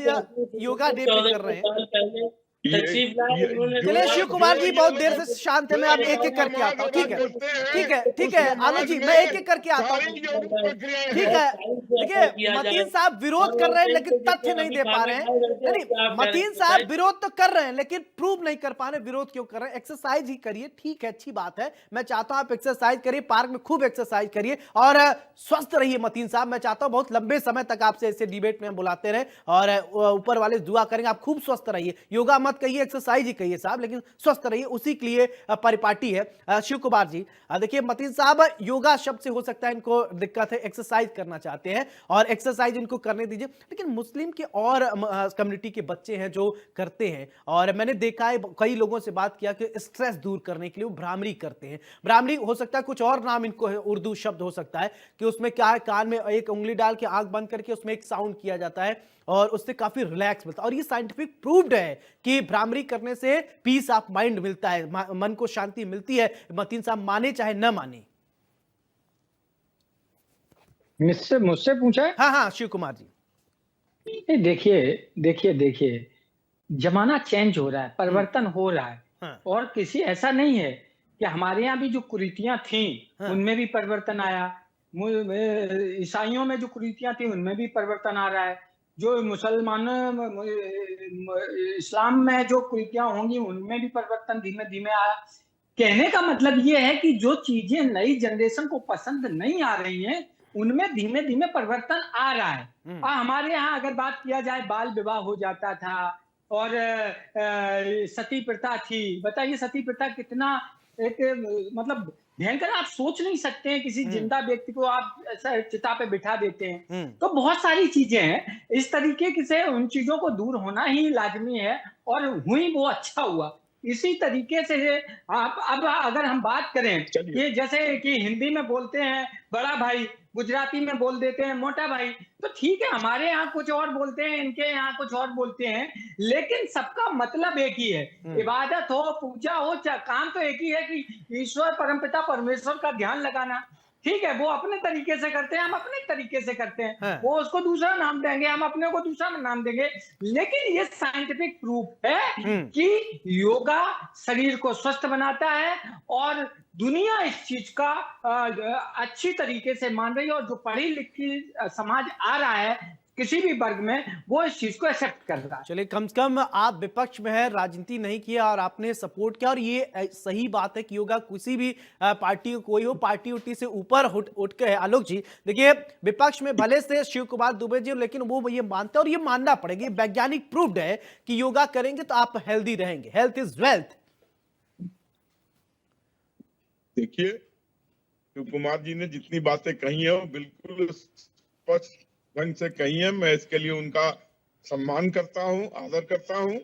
A: योगा डे पे कर रहे हैं। चलिए शिव कुमार जी बहुत देर से शांत है, मैं अब एक एक करके आता हूँ। ठीक है ठीक है ठीक है आनंद जी, मैं एक एक करके आता हूँ। ठीक है, देखिए मतीन साहब विरोध कर रहे हैं लेकिन तथ्य नहीं दे पा रहे हैं। नहीं, मतीन साहब विरोध तो कर रहे हैं लेकिन प्रूव नहीं कर पा रहे विरोध क्यों कर रहे हैं। एक्सरसाइज ही करिए, ठीक है, अच्छी बात है। मैं चाहता हूं आप एक्सरसाइज करिए, पार्क में खूब एक्सरसाइज करिए और स्वस्थ रहिए। मतीन साहब मैं चाहता हूं बहुत लंबे समय तक आपसे ऐसे डिबेट में बुलाते रहे और ऊपर वाले दुआ करेंगे आप खूब स्वस्थ रहिए। योगा मत कहिए, एक्सरसाइज ही कहिए साहब, लेकिन स्वस्थ रहिए, उसी के लिए परिपाटी है। शिव कुमार जी देखिए, मतीन साहब योगा शब्द से हो सकता है इनको दिक्कत है, एक्सरसाइज करना चाहते हैं और एक्सरसाइज इनको करने दीजिए, लेकिन मुस्लिम के और कम्युनिटी के बच्चे हैं जो करते हैं और मैंने देखा है कई लोगों से बात किया कि स्ट्रेस दूर करने के लिए वो भ्रामरी करते हैं। भ्रामरी हो सकता है कुछ और नाम इनको है, उर्दू शब्द हो सकता है कि उसमें क्या है, कान में एक उंगली डाल के आंख बंद करके उसमें एक साउंड किया जाता है और उससे काफी रिलैक्स मिलता है और ये साइंटिफिक प्रूव्ड है कि भ्रामरी करने से पीस ऑफ माइंड मिलता है, मन को शांति मिलती है। मतीन साहब माने चाहे न माने।
H: मुझसे पूछा है?
A: हाँ शिव कुमार जी।
H: देखिए जमाना चेंज हो रहा है, परिवर्तन हो रहा है।
A: हाँ।
H: और किसी ऐसा नहीं है कि हमारे यहाँ भी जो कुरीतियां थी उनमें भी परिवर्तन आया, ईसाइयों में जो कुरीतियां थी उनमें भी परिवर्तन आ रहा है, जो मुसलमानों इस्लाम में जो कुरीतियां होंगी उनमें भी परिवर्तन धीमे धीमे आया। कहने का मतलब ये है कि जो चीजें नई जनरेशन को पसंद नहीं आ रही हैं उनमें धीमे धीमे परिवर्तन आ रहा है। हमारे यहाँ अगर बात किया जाए, बाल विवाह हो जाता था और सती प्रथा थी। बताइए सती प्रथा कितना एक मतलब भयंकर, आप सोच नहीं सकते हैं किसी जिंदा व्यक्ति को आप ऐसा चिता पे बिठा देते हैं। तो बहुत सारी चीजें हैं इस तरीके से, उन चीजों को दूर होना ही लाजमी है और हुई वो अच्छा हुआ। इसी तरीके से आप अब अगर हम बात करें कि जैसे कि हिंदी में बोलते हैं बड़ा भाई, गुजराती में बोल देते हैं मोटा भाई, तो ठीक है हमारे यहाँ कुछ और बोलते हैं, इनके यहाँ कुछ और बोलते हैं, लेकिन सबका मतलब एक ही है। इबादत हो, पूजा हो, काम तो एक ही है कि ईश्वर परमपिता परमेश्वर का ध्यान लगाना। ठीक है, वो अपने तरीके से करते हैं, हम अपने तरीके से करते हैं। वो उसको दूसरा नाम देंगे, हम अपने को दूसरा नाम देंगे, लेकिन ये साइंटिफिक प्रूफ है कि योगा शरीर को स्वस्थ बनाता है और दुनिया इस चीज का अच्छी तरीके से मान रही है। और जो पढ़ी लिखी समाज आ रहा है किसी भी वर्ग में वो इस चीज को एक्सेप्ट कर रहा है।
A: चलिए, कम से कम आप विपक्ष में है, राजनीति नहीं किया और आपने सपोर्ट किया, और ये सही बात है कि योगा किसी भी पार्टी कोई हो, पार्टी उठी से ऊपर उठ के है। आलोक जी देखिए, विपक्ष में भले से शिव कुमार दुबे जी, लेकिन वो ये मानते हैं और ये मानना पड़ेगा, वैज्ञानिक प्रूव्ड है कि योगा करेंगे तो आप हेल्दी रहेंगे। Health is wealth.
I: देखिए, शिव कुमार जी ने जितनी बातें कही है वो बिल्कुल स्पष्ट ढंग से कही है। मैं इसके लिए उनका सम्मान करता हूं, आदर करता हूं,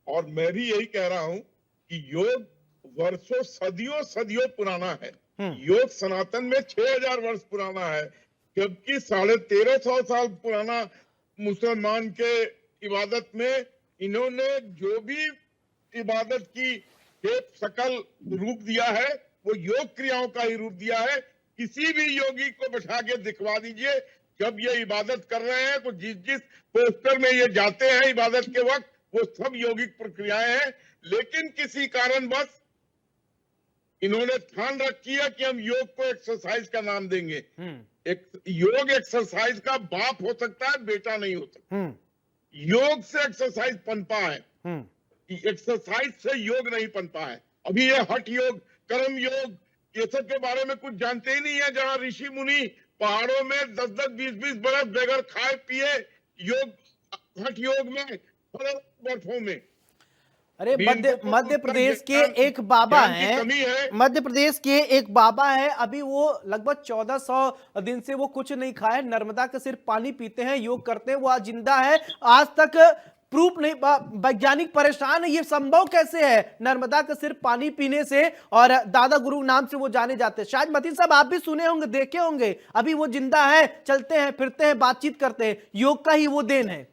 I: और मैं भी यही कह रहा हूं कि योग वर्षों सदियों सदियों पुराना है। योग सनातन में 6000 वर्ष पुराना है, जबकि 1350 साल पुराना मुसलमान के इबादत में इन्होंने जो भी इबादत की शेप शकल रूप दिया है वो योग क्रियाओं का ही रूप दिया है। किसी भी योगी को बैठा के दिखवा दीजिए, जब ये इबादत कर रहे हैं तो जिस जिस पोस्टर में ये जाते हैं इबादत के वक्त वो सब योगिक प्रक्रियाएं हैं। लेकिन किसी कारणवश इन्होंने ठान रखी है कि हम योग को एक्सरसाइज का नाम देंगे। एक योग एक्सरसाइज का बाप हो सकता है, बेटा नहीं हो सकता। योग से एक्सरसाइज पनपा है, एक्सरसाइज से योग नहीं पनपा है। अभी ये हठ योग, कर्म योग, ये सब के बारे में कुछ जानते ही नहीं है। जहां ऋषि मुनि पहाड़ों में 10-10, 20-20 बरस बगैर खाए पिए योग, हठ योग में बर्फों में।
A: अरे मध्य प्रदेश के एक बाबा हैं, मध्य प्रदेश के एक बाबा है, अभी वो लगभग 1400 दिन से वो कुछ नहीं खाए, नर्मदा का सिर्फ पानी पीते हैं, योग करते हैं, वो आज जिंदा है। आज तक प्रूफ नहीं, वैज्ञानिक परेशान है, ये संभव कैसे है नर्मदा का सिर्फ पानी पीने से, और दादा गुरु नाम से वो जाने जाते हैं। शायद मतीन साहब आप भी सुने होंगे, देखे होंगे, अभी वो जिंदा है, चलते हैं फिरते हैं, बातचीत करते हैं, योग का ही वो देन है।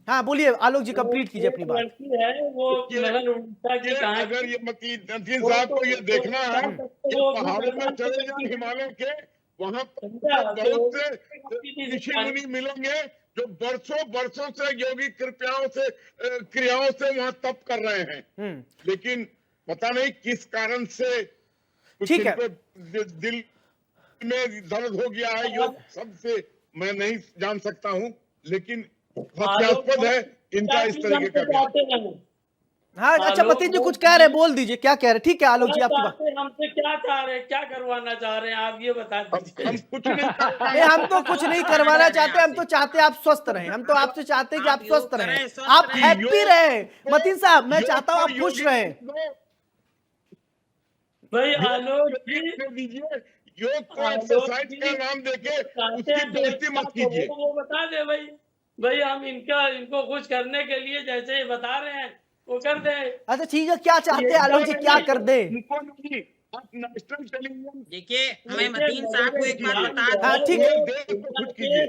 A: हाँ बोलिए आलोक जी, कंप्लीट कीजिए अपनी बात।
E: है वो
I: अगर ये मतीन साहब को ये देखना है, पहाड़ों में चले जाए हिमालय के, वहां बहुत से ऋषि मुनि मिलेंगे जो वर्षों से योगिक क्रियाओं से वहां तप कर रहे हैं। लेकिन पता नहीं किस कारण से
A: ठीक है,
I: दिल में दर्द हो गया है। योग सबसे मैं नहीं जान सकता हूं, लेकिन हास्यास्पद है इनका इस तरीके का बयान।
A: हाँ अच्छा, मतीन जी कुछ कह रहे, बोल दीजिए क्या कह रहे। ठीक है आलोक जी, आपकी बात।
E: हमसे क्या चाह रहे हैं, क्या करवाना चाह रहे हैं, आप ये बता दीजिए।
I: हम कुछ नहीं
A: हम तो कुछ नहीं करवाना चाहते, हम तो चाहते आप स्वस्थ रहें, हम तो आपसे चाहते हैं कि आप स्वस्थ रहें, आप हैप्पी रहें। मतीन साहब मैं चाहता हूँ आप खुश रहें।
E: भाई आलोक जी
I: दीजिए, योग को एक्सरसाइज का नाम देके उसकी बेइज्जती मत कीजिए।
E: वो बता दे भाई हम इनको खुश करने के लिए जैसे ही बता रहे हैं वो कर दे।
A: अच्छा ठीक है, क्या चाहते हैं आलोक जी, क्या कर दे?
F: देखिए मैं मतीन साहब को एक बात बता
A: हाँ ठीक है,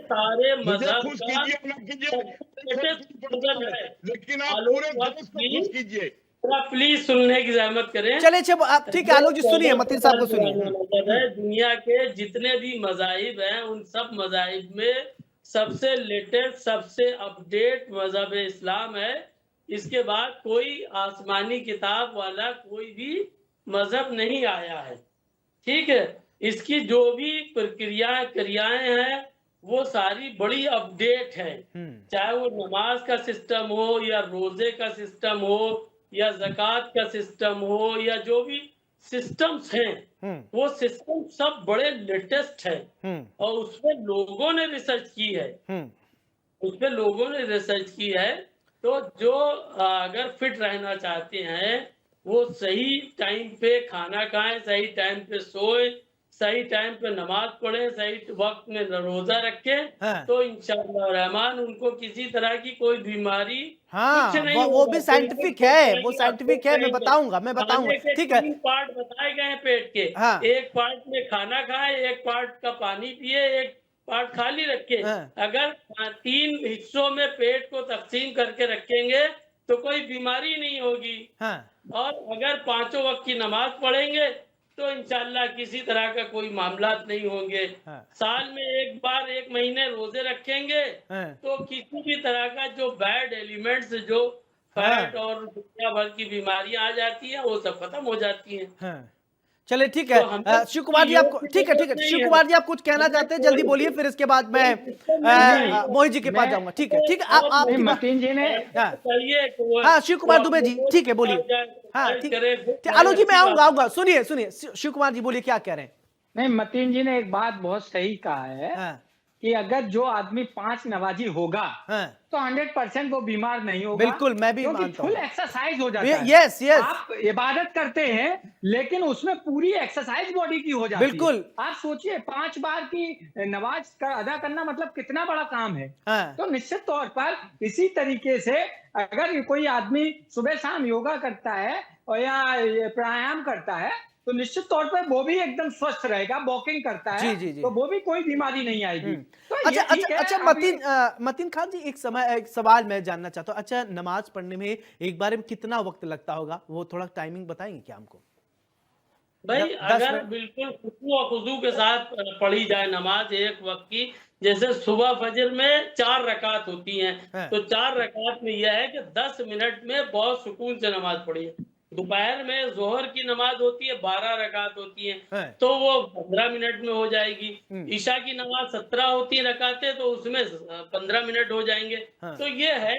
E: सारे मजहब
I: खुश कीजिए ना कीजिए, लेकिन आप पूरे देश को खुश कीजिए।
E: प्लीज सुनने की जहमत करें।
A: चले ठीक है आलोक जी, सुनिए मतीन साहब को सुनिए।
E: दुनिया के जितने भी मजाहिब हैं उन सब मजाहिब में सबसे लेटेस्ट, सबसे अपडेट मजहब इस्लाम है। इसके बाद कोई आसमानी किताब वाला कोई भी मजहब नहीं आया है। ठीक है, इसकी जो भी क्रियाएं हैं वो सारी बड़ी अपडेट है। चाहे वो नमाज का सिस्टम हो या रोजे का सिस्टम हो या ज़कात का सिस्टम हो या जो भी सिस्टम्स हैं, वो सिस्टम सब बड़े लेटेस्ट है और उसमें लोगों ने रिसर्च की है। तो जो अगर फिट रहना चाहते हैं वो सही टाइम पे खाना खाएं, सही टाइम पे सोएं, सही टाइम पे नमाज पढ़ें, सही वक्त में रोजा रखें, तो इंशाअल्लाह रहमान उनको किसी तरह की कोई बीमारी कुछ नहीं
A: वो भी साइंटिफिक है, वो साइंटिफिक है, मैं बताऊंगा। ठीक है,
E: 3 पार्ट बताए गए हैं पेट के।
A: हाँ।
E: एक पार्ट में खाना खाए, एक पार्ट का पानी पिए, एक पार्ट खाली रखे। अगर 3 हिस्सों में पेट को तकसीम करके रखेंगे तो कोई बीमारी नहीं होगी। और अगर 5 वक्त की नमाज पढ़ेंगे तो इंशाल्लाह किसी तरह का कोई मामला नहीं होंगे। साल में एक बार 1 महीने रोजे रखेंगे तो किसी भी तरह का जो बैड एलिमेंट्स, जो फैट और दुनिया भर की बीमारियां आ जाती हैं, वो सब खत्म हो जाती हैं।
A: चलिए ठीक है।
E: तो हमें
A: शिव कुमार जी
E: योग
A: आपको
E: की
A: ठीक है, ठीक
E: जरूरत
A: है,
E: नहीं
A: शिव
E: है।
A: कुमार जी आप कुछ कहना चाहते हैं, जल्दी बोलिए, फिर इसके बाद मैं मोहित जी के पास
H: मैं-
A: जाऊंगा। ठीक है, ठीक है, आप
H: नहीं,
A: आपकी बात।
H: मतीन जी ने
A: हाँ
E: चाहिए कि वो
A: हाँ, शिव कुमार
E: वो
A: दुबे
E: अपने
A: जी,
E: दोस्त
A: ठीक है,
E: के
A: बोलिए।
E: पास जाए,
A: हाँ
E: एक्सरसाइज
A: ठीक
E: करे,
A: ठीक, आलोक जी
E: अच्छी
A: मैं
E: बात
A: आऊंगा
E: है।
A: आऊंगा, सुनिए सुनिए, शिव कुमार जी बोलिए, क्या कह रहे हैं?
H: नहीं, मतीन जी ने एक बात बहुत सही कहा है
A: हाँ
H: कि अगर जो आदमी 5 नमाजी होगा
A: हाँ,
H: तो 100% वो बीमार नहीं होगा।
A: बिल्कुल, मैं भी
H: क्योंकि
A: मानता
H: फुल
A: हूँ।
H: एक्सरसाइज हो जाता है।
A: यस यस,
H: आप इबादत करते हैं लेकिन उसमें पूरी एक्सरसाइज बॉडी की हो जाती
A: बिल्कुल।
H: है। आप सोचिए 5 बार की नमाज का अदा करना मतलब कितना बड़ा काम है।
A: हाँ
H: तो निश्चित तौर पर इसी तरीके से अगर कोई आदमी सुबह शाम योगा करता है और या ये प्राणायाम करता है तो निश्चित तौर पर वो भी एकदम स्वस्थ रहेगा। वॉकिंग करता है
A: जी, जी, जी।
H: तो वो भी कोई बीमारी नहीं आएगी। तो
A: अच्छा
H: ये ठीक
A: अच्छा
H: है।
A: अच्छा,
H: अब ये-
A: मतीन खान जी, एक सवाल मैं जानना चाहता हूँ। अच्छा, नमाज पढ़ने में एक बार में कितना वक्त लगता होगा, वो थोड़ा टाइमिंग बताएंगे क्या हमको?
E: भाई
A: 10
E: अगर
A: मिनट।
E: बिल्कुल खुशू और खुजू के साथ पढ़ी जाए नमाज एक वक्त की, जैसे सुबह फजर में 4 रकात होती हैं,
A: हाँ।
E: तो 4 रकात में यह है कि 10 मिनट में बहुत सुकून से नमाज पढ़िए। दोपहर में जोहर की नमाज होती है, 12 रकात होती
A: हाँ।
E: हैं, तो वो 15 मिनट में हो जाएगी। ईशा की नमाज 17 होती है रकातें, तो उसमें 15 मिनट हो जाएंगे।
A: हाँ।
E: तो ये है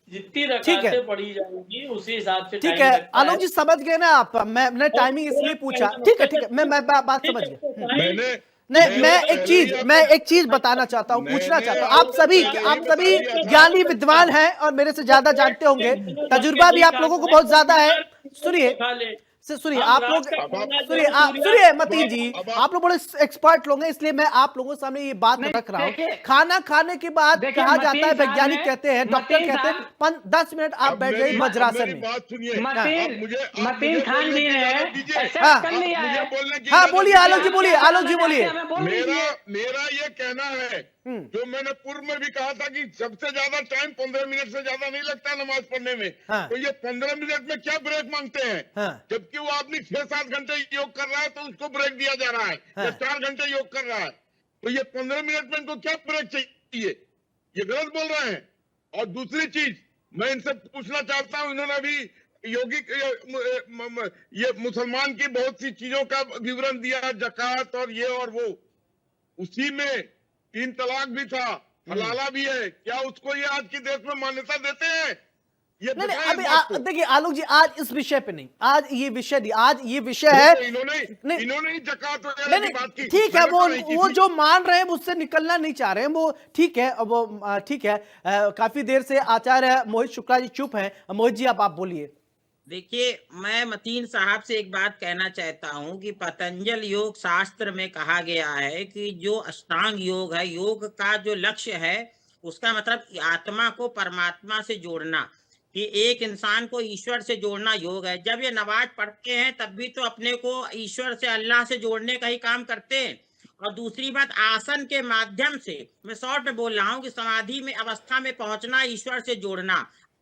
E: जितनी
A: ठीक है।
E: रकातें पढ़ी जाएंगी उसी हिसाब से
A: ठीक
E: टाइम
A: है,
E: लगता
A: आलोक जी समझ गए ना आप? मैंने टाइमिंग इसलिए पूछा। ठीक है ठीक है, मैं बात समझ गया।
I: मैंने
A: नहीं, मैं एक चीज बताना चाहता हूँ, पूछना चाहता हूँ। आप सभी ज्ञानी विद्वान हैं और मेरे से ज्यादा जानते होंगे, तजुर्बा भी आप लोगों को बहुत ज्यादा है। सुनिए सुनिए, आप लोग सुनिए मतीन जी, आप लोग बड़े एक्सपर्ट लोग हैं, इसलिए मैं आप लोगों के सामने ये बात
H: नहीं,
A: रख रहा हूँ।
H: देखिए-
A: खाना खाने के बाद
H: देखिए,
A: कहा जाता है,
H: मतीन साहब
A: वैज्ञानिक
H: ने-
A: कहते हैं, डॉक्टर
H: मतीन
A: कहते हैं 10 मिनट आप बैठ जाइए वज्रासन में।
I: बात सुनिए।
H: मतीन खान जी ने एक्सेप्ट
A: हाँ।
H: कर लिया
I: मुझे
H: है।
I: बोलने की
A: हाँ
I: इजाजत
A: बोलिए
I: दीजिए।
A: आलोक जी, बोलिए आलोक जी, बोलिए।
H: हमें बोल दीजिए।
I: मेरा ये कहना है, जो मैंने पूर्व में भी कहा था कि सबसे ज्यादा टाइम 15 मिनट से ज्यादा नहीं लगता नमाज पढ़ने में।
A: हाँ।
I: तो ये 15 मिनट में क्या ब्रेक मांगते हैं?
A: हाँ।
I: जबकि वो आदमी 6-7 घंटे योग कर रहा है तो उसको ब्रेक दिया जा रहा है,
A: हाँ।
I: या 4 घंटे योग कर रहा है, तो ये 15 मिनट में इनको क्या ब्रेक चाहिए? ये गलत बोल रहे हैं। और दूसरी चीज मैं इनसे पूछना चाहता हूं, इन्होंने अभी ये मुसलमान की बहुत सी चीजों का विवरण दिया, जकात और ये और वो, उसी में 3 तलाक भी था, हलाला भी है। क्या उसको ये आज के देश में मान्यता देते हैं? ये
A: नहीं
I: बताएं इस
A: अभी
I: बात को।
A: देखिए आलोक जी, आज इस विषय पे नहीं, आज ये विषय नहीं, आज ये विषय है।
I: इन्होंने ही जकात वगैरह की बात की।
A: ठीक है,
I: मैंने तो नहीं की
A: वो
I: थी।
A: जो मान रहे हैं उससे निकलना नहीं चाह रहे हैं, वो ठीक है। वो ठीक है, काफी देर से आचार्य मोहित शुक्ला जी चुप हैं। मोहित जी आप बोलिए।
F: देखिए, मैं मतीन साहब से एक बात कहना चाहता हूं कि पतंजल योग शास्त्र में कहा गया है कि जो अष्टांग योग है, योग का जो लक्ष्य है उसका मतलब आत्मा को परमात्मा से जोड़ना, कि एक इंसान को ईश्वर से जोड़ना योग है। जब ये नमाज पढ़ते हैं तब भी तो अपने को ईश्वर से, अल्लाह से जोड़ने का ही काम करते हैं। और दूसरी बात, आसन के माध्यम से, मैं शॉर्ट में बोल रहा हूँ कि समाधि में अवस्था में पहुंचना, ईश्वर से जोड़ना,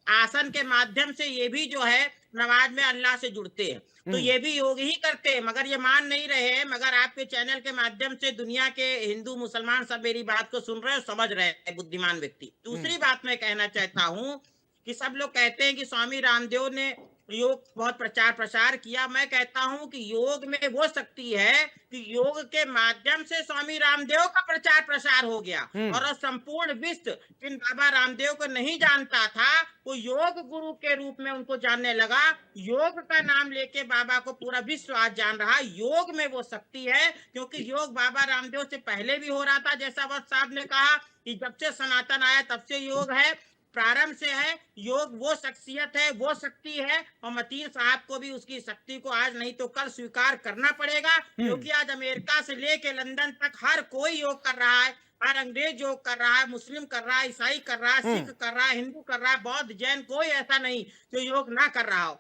F: आसन के माध्यम से ये भी जो है नमाज में अल्लाह से जुड़ते हैं। तो ये भी योग ही करते हैं, मगर ये मान नहीं रहे हैं। मगर आपके चैनल के माध्यम से दुनिया के हिंदू मुसलमान सब मेरी बात को सुन रहे हैं, समझ रहे हैं, बुद्धिमान व्यक्ति। दूसरी बात मैं कहना चाहता हूँ कि सब लोग कहते हैं कि स्वामी रामदेव ने योग बहुत प्रचार प्रसार किया। मैं कहता हूं कि योग में वो शक्ति है कि योग के माध्यम से स्वामी रामदेव का प्रचार प्रसार हो गया, और संपूर्ण विश्व जिन बाबा रामदेव को नहीं जानता था वो योग गुरु के रूप में उनको जानने लगा। योग का नाम लेके बाबा को पूरा विश्व आज जान रहा। योग में वो शक्ति है, क्योंकि योग बाबा रामदेव से पहले भी हो रहा था। जैसा वक्त साहब ने कहा कि जब से सनातन आया तब से योग है, प्रारंभ से है योग। वो शख्सियत है, वो शक्ति है, और मतीन साहब को भी उसकी शक्ति को आज नहीं तो कल स्वीकार करना पड़ेगा, क्योंकि आज अमेरिका से लेके लंदन तक हर कोई योग कर रहा है। हर अंग्रेज योग कर रहा है, मुस्लिम कर रहा है, ईसाई कर रहा है, सिख कर रहा है, हिंदू कर रहा है, बौद्ध जैन, कोई ऐसा नहीं जो योग ना कर रहा हो।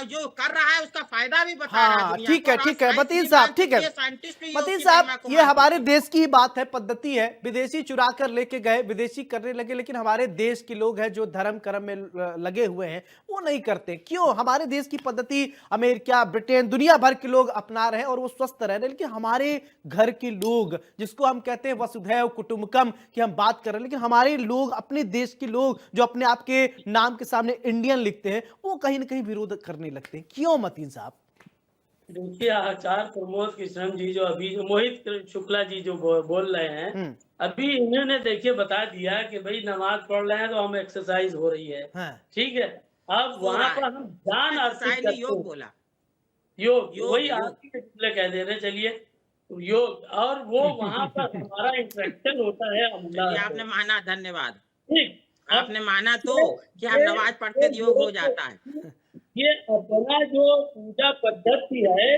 F: जो कर रहा है उसका फायदा भी बता रहा है
A: हाँ
F: दुनिया
A: ठीक
F: को।
A: है
F: और
A: ठीक है
F: साइंस
A: मतीन
F: भी
A: साहब,
F: मानती
A: ठीक है
F: है, साइंटिस्ट भी योग
A: मतीन
F: की महिमा
A: साहब,
F: को
A: ये
F: मानते
A: हमारे
F: हैं।
A: देश की बात है, पद्धति है। विदेशी चुरा कर लेके गए, विदेशी करने लगे, लेकिन हमारे देश के लोग हैं जो धर्म कर्म में लगे हुए हैं वो नहीं करते। क्यों? हमारे देश की पद्धति अमेरिका, ब्रिटेन, दुनिया भर के लोग अपना रहे हैं और वो स्वस्थ रह रहे हैं, लेकिन हमारे घर के लोग, जिसको हम कहते हैं वसुधैव कुटुंबकम की हम बात कर रहे हैं, लेकिन हमारे लोग, अपने देश के लोग जो अपने आप के नाम के सामने इंडियन लिखते हैं, वो कहीं ना कहीं विरोध करने लगते हैं। क्यों मतीन साहब?
E: देखिए आचार्य प्रमोद कृष्ण जी जो अभी जो मोहित शुक्ला जी जो बोल रहे हैं, अभी इन्होंने देखिए बता दिया कि भाई नमाज पढ़ रहे हैं तो हम एक्सरसाइज हो रही है, ठीक है। अब वहाँ पर हम जान अर्पित करते
F: योग
E: हैं,
F: बोला,
E: योग
F: योग,
E: वही
F: योग।
E: आप कह दे रहे, चलिए योग, और वो वहाँ पर हमारा इंटरेक्शन होता है अल्लाह
F: ये
E: से,
F: आपने माना, धन्यवाद।
E: ठीक।
F: आपने माना तो कि हम नमाज पढ़ते तो योग हो जाता है।
E: ये अपना जो पूजा पद्धति है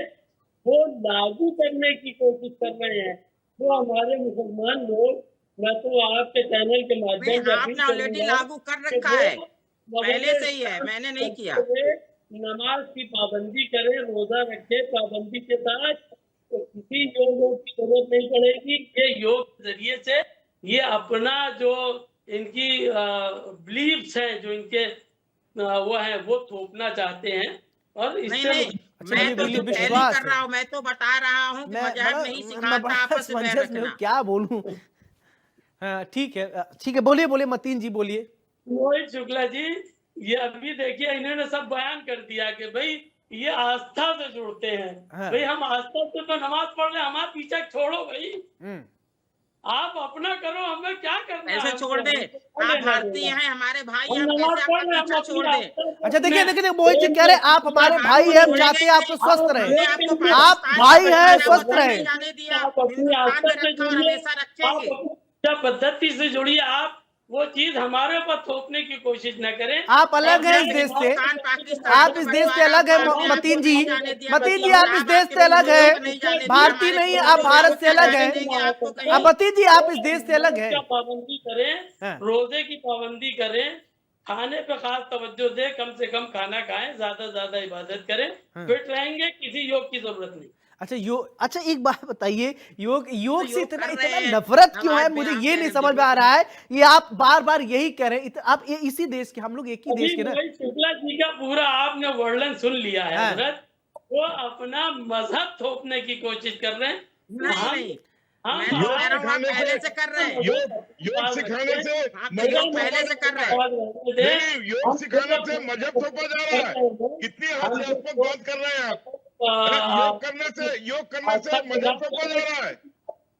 E: वो लागू करने की कोशिश कर रहे हैं, वो हमारे मुसलमान लोग। मैं तो आपके चैनल के माध्यम से
F: आपने ऑलरेडी लागू कर रखा है, पहले से ही है, मैंने नहीं किया।
E: नमाज की पाबंदी करें, रोजा रखे पाबंदी के साथ, तो किसी योग की जरूरत नहीं पड़ेगी। ये योग के जरिए से ये अपना जो इनकी बिलीव्स हैं, जो इनके वो है, वो थोपना चाहते हैं। और इससे
F: मैं तो जो पहले कर रहा हूँ, मैं तो बता रहा हूँ कि मजहब नहीं सिखाता आपस में बैर रखना।
A: क्या बोलूं। ठीक है, बोलिए मतीन जी, बोलिए।
E: मोहित शुक्ला जी, ये अभी देखिए इन्होंने सब बयान कर दिया कि भाई ये आस्था से जुड़ते हैं। भाई हम आस्था से तो नमाज पढ़ रहे, हमारा पीछा छोड़ो भाई, आप अपना करो, हमें क्या करना है।
F: ऐसे छोड़ दे, आप भारतीय हैं, हमारे भाई हैं, कैसे आपका पीछा छोड़ दे।
A: अच्छा देखिए मोहित जी कह रहे आप हमारे भाई हैं, हम चाहते हैं आपको स्वस्थ रहे, आप भाई हैं, स्वस्थ रहे।
E: पद्धति से जुड़िए, आप वो चीज हमारे ऊपर थोपने की कोशिश न करें।
A: आप अलग हैं इस देश से, आप इस देश से अलग हैं मतीन जी, आप इस देश से अलग हैं, भारतीय नहीं, आप भारत से अलग हैं। अब मतीन जी आप इस देश से अलग हैं।
E: पाबंदी करें, रोजे की पाबंदी करें, खाने पे खास तवज्जो दे, कम से कम खाना खाएं, ज्यादा से ज्यादा इबादत करें, फिट रहेंगे, किसी योग की जरूरत नहीं।
A: अच्छा एक बात बताइए, योग से इतना नफरत क्यों है, मुझे ये नहीं समझ में आ रहा है। ये आप बार बार यही कह रहे हैं, आप इसी देश के, हम लोग एक ही देश के ना।
E: शुक्ला जी का पूरा आपने वर्णन सुन लिया है हजरत, वो अपना मजहब थोपने की कोशिश कर रहे हैं।
F: नहीं, पहले से कर रहे हैं,
I: योग सिखाने से
F: पहले से कर रहे हैं,
I: योग सिखाने से मजहब थोपा जा रहा है। कितनी हास्यास्पद बात कर रहे हैं आप। योग करने से मजहब थोपा जा रहा है।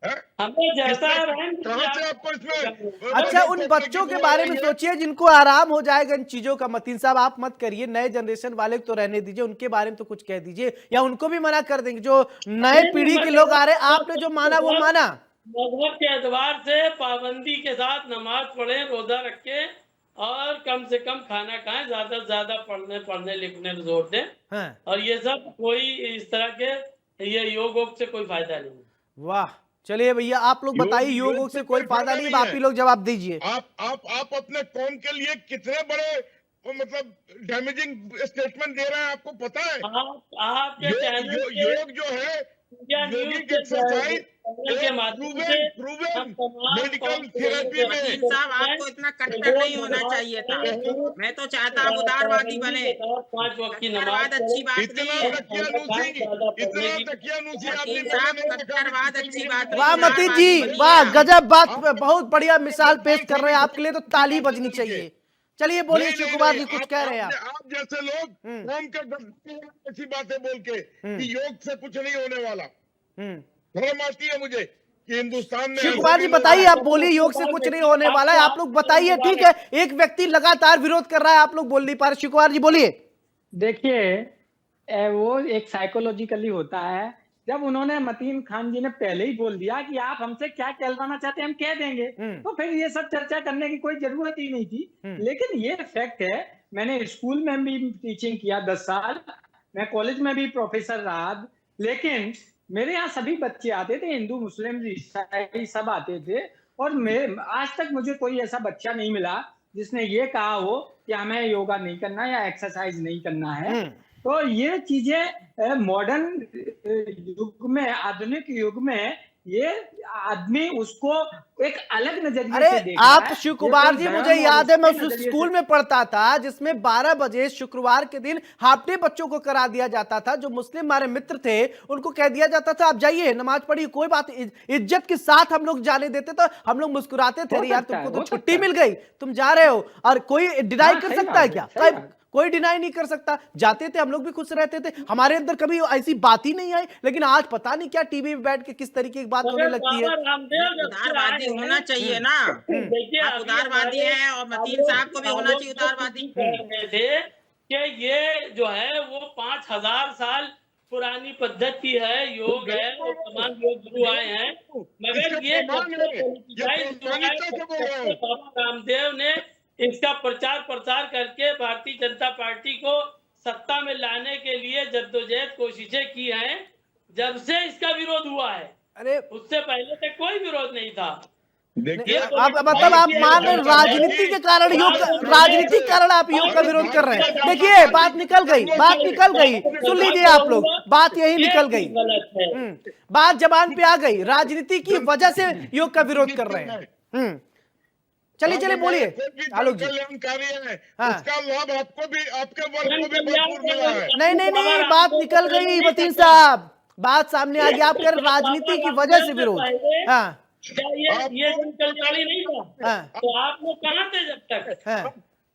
I: कहाँ से आपको इसमें।
A: अच्छा उन बच्चों के बारे में सोचिए जिनको आराम हो जाएगा इन चीजों का। मतीन साहब आप मत करिए, नए जनरेशन वाले तो रहने दीजिए, उनके बारे में तो कुछ कह दीजिए, या उनको भी मना कर देंगे। जो नए पीढ़ी के लोग आ रहे हैं, आपने जो माना वो माना।
E: मजहब के एतबार से पाबंदी के साथ नमाज पढ़े, रोजा रखे, और कम से कम खाना खाएं, ज्यादा से ज्यादा पढ़ने लिखने पर जोर दें। और ये सब कोई इस तरह के ये योग से कोई फायदा नहीं।
A: वाह, चलिए भैया आप लोग बताइए, योग से कोई फायदा नहीं, आप ही लोग जवाब दीजिए।
I: आप अपने कौम के लिए कितने बड़े मतलब डैमेजिंग स्टेटमेंट दे रहे हैं, आपको पता है। योग जो है योगिक एक्सरसाइज मेडिकल थेरेपी में।
F: साहब आपको इतना कट्टर नहीं होना चाहिए था। मैं तो चाहता हूँ उदारवादी बने। कट्टरवाद अच्छी बात नहीं है। कट्टरवाद अच्छी बात नहीं।
A: वाह मतीन जी, वाह गजब बात, बहुत बढ़िया मिसाल पेश कर रहे हैं, आपके लिए तो ताली बजनी चाहिए। चलिए बोलिए शिव कुमार जी, कुछ कह रहे हैं
I: आप जैसे लोग कौम के ऐसी बातें बोल के कि योग से कुछ नहीं होने वाला। शर्म आती है मुझे कि हिंदुस्तान में।
A: शिव कुमार जी बताइए, आप बोलिए योग से कुछ नहीं होने वाला है, आप लोग बताइए। ठीक है, एक व्यक्ति लगातार विरोध कर रहा है, आप लोग बोल नहीं पा रहे। शिव कुमार जी बोलिए।
H: देखिए वो एक साइकोलॉजिकली होता है। जब उन्होंने मतीन खान जी ने पहले ही बोल दिया कि आप हमसे क्या कहलवाना चाहते हैं हम कह देंगे, तो फिर ये सब चर्चा करने की कोई जरूरत ही नहीं थी। लेकिन ये फैक्ट है, मैंने स्कूल में भी टीचिंग किया 10 साल, मैं कॉलेज में भी प्रोफेसर रहा, लेकिन मेरे यहाँ सभी बच्चे आते थे, हिंदू मुस्लिम ईसाई सब आते थे, और आज तक मुझे कोई ऐसा बच्चा नहीं मिला जिसने ये कहा हो कि हमें योगा नहीं करना या एक्सरसाइज नहीं करना है। तो ये चीजें मॉडर्न युग में, आधुनिक युग में, ये आदमी उसको एक अलग नजरिए से देखता है।
A: आप शिव कुमार जी, मुझे याद है मैं उस स्कूल में पढ़ता था जिसमें 12 बजे शुक्रवार के दिन हाफ डे बच्चों को करा दिया जाता था। जो मुस्लिम हमारे मित्र थे उनको कह दिया जाता था आप जाइए नमाज पढ़िए, कोई बात, इज्जत के साथ हम लोग जाने देते थे। हम लोग मुस्कुराते थे, यार तुमको तो छुट्टी मिल गई, तुम जा रहे हो, और कोई डिनाई कर सकता है क्या? कोई डिनाई नहीं कर सकता। जाते थे हम लोग भी खुश रहते थे, हमारे अंदर कभी ऐसी बात ही नहीं आई, लेकिन आज पता नहीं क्या टीवी पे बैठ के किस तरीके की बात होने लगती है।
F: उदारवादी होना चाहिए ना, आप उदारवादी हैं और मतीन साहब को भी होना चाहिए उदारवादी।
E: थे कि ये जो है वो 5000 साल पुरानी पद्धति है, योग है, वो तमाम योग गुरु आए हैं, मगर ये बाबा रामदेव ने इसका प्रचार प्रसार करके भारतीय जनता पार्टी को सत्ता में लाने के लिए जद्दोजहद कोशिशें की हैं। जब से इसका विरोध हुआ है,
A: अरे
E: उससे पहले तक कोई विरोध नहीं था।
I: देखिए
A: आप मतलब आप मान रहे राजनीति के कारण राजनीति के कारण आप योग का विरोध कर रहे हैं। देखिए बात निकल गई, बात निकल गई, सुन लीजिए आप लोग, बात यही निकल गई, बात जबान पे आ गई, राजनीति की वजह से योग का विरोध कर रहे हैं। चलिए चलिए बोलिए आलोक जी।
I: कल्याणकारी है,
A: हाँ।
I: उसका लाभ आपको भी, आपके वर्ग को भी भरपूर मिला है।
A: नहीं नहीं नहीं, बात निकल गई मतीन साहब, बात सामने आ गई, आप कह रहे राजनीति की वजह से विरोध। हाँ
E: ये जन कल्याणी नहीं था,
A: हाँ
E: तो आप लोग कहाँ थे जब तक?
A: हाँ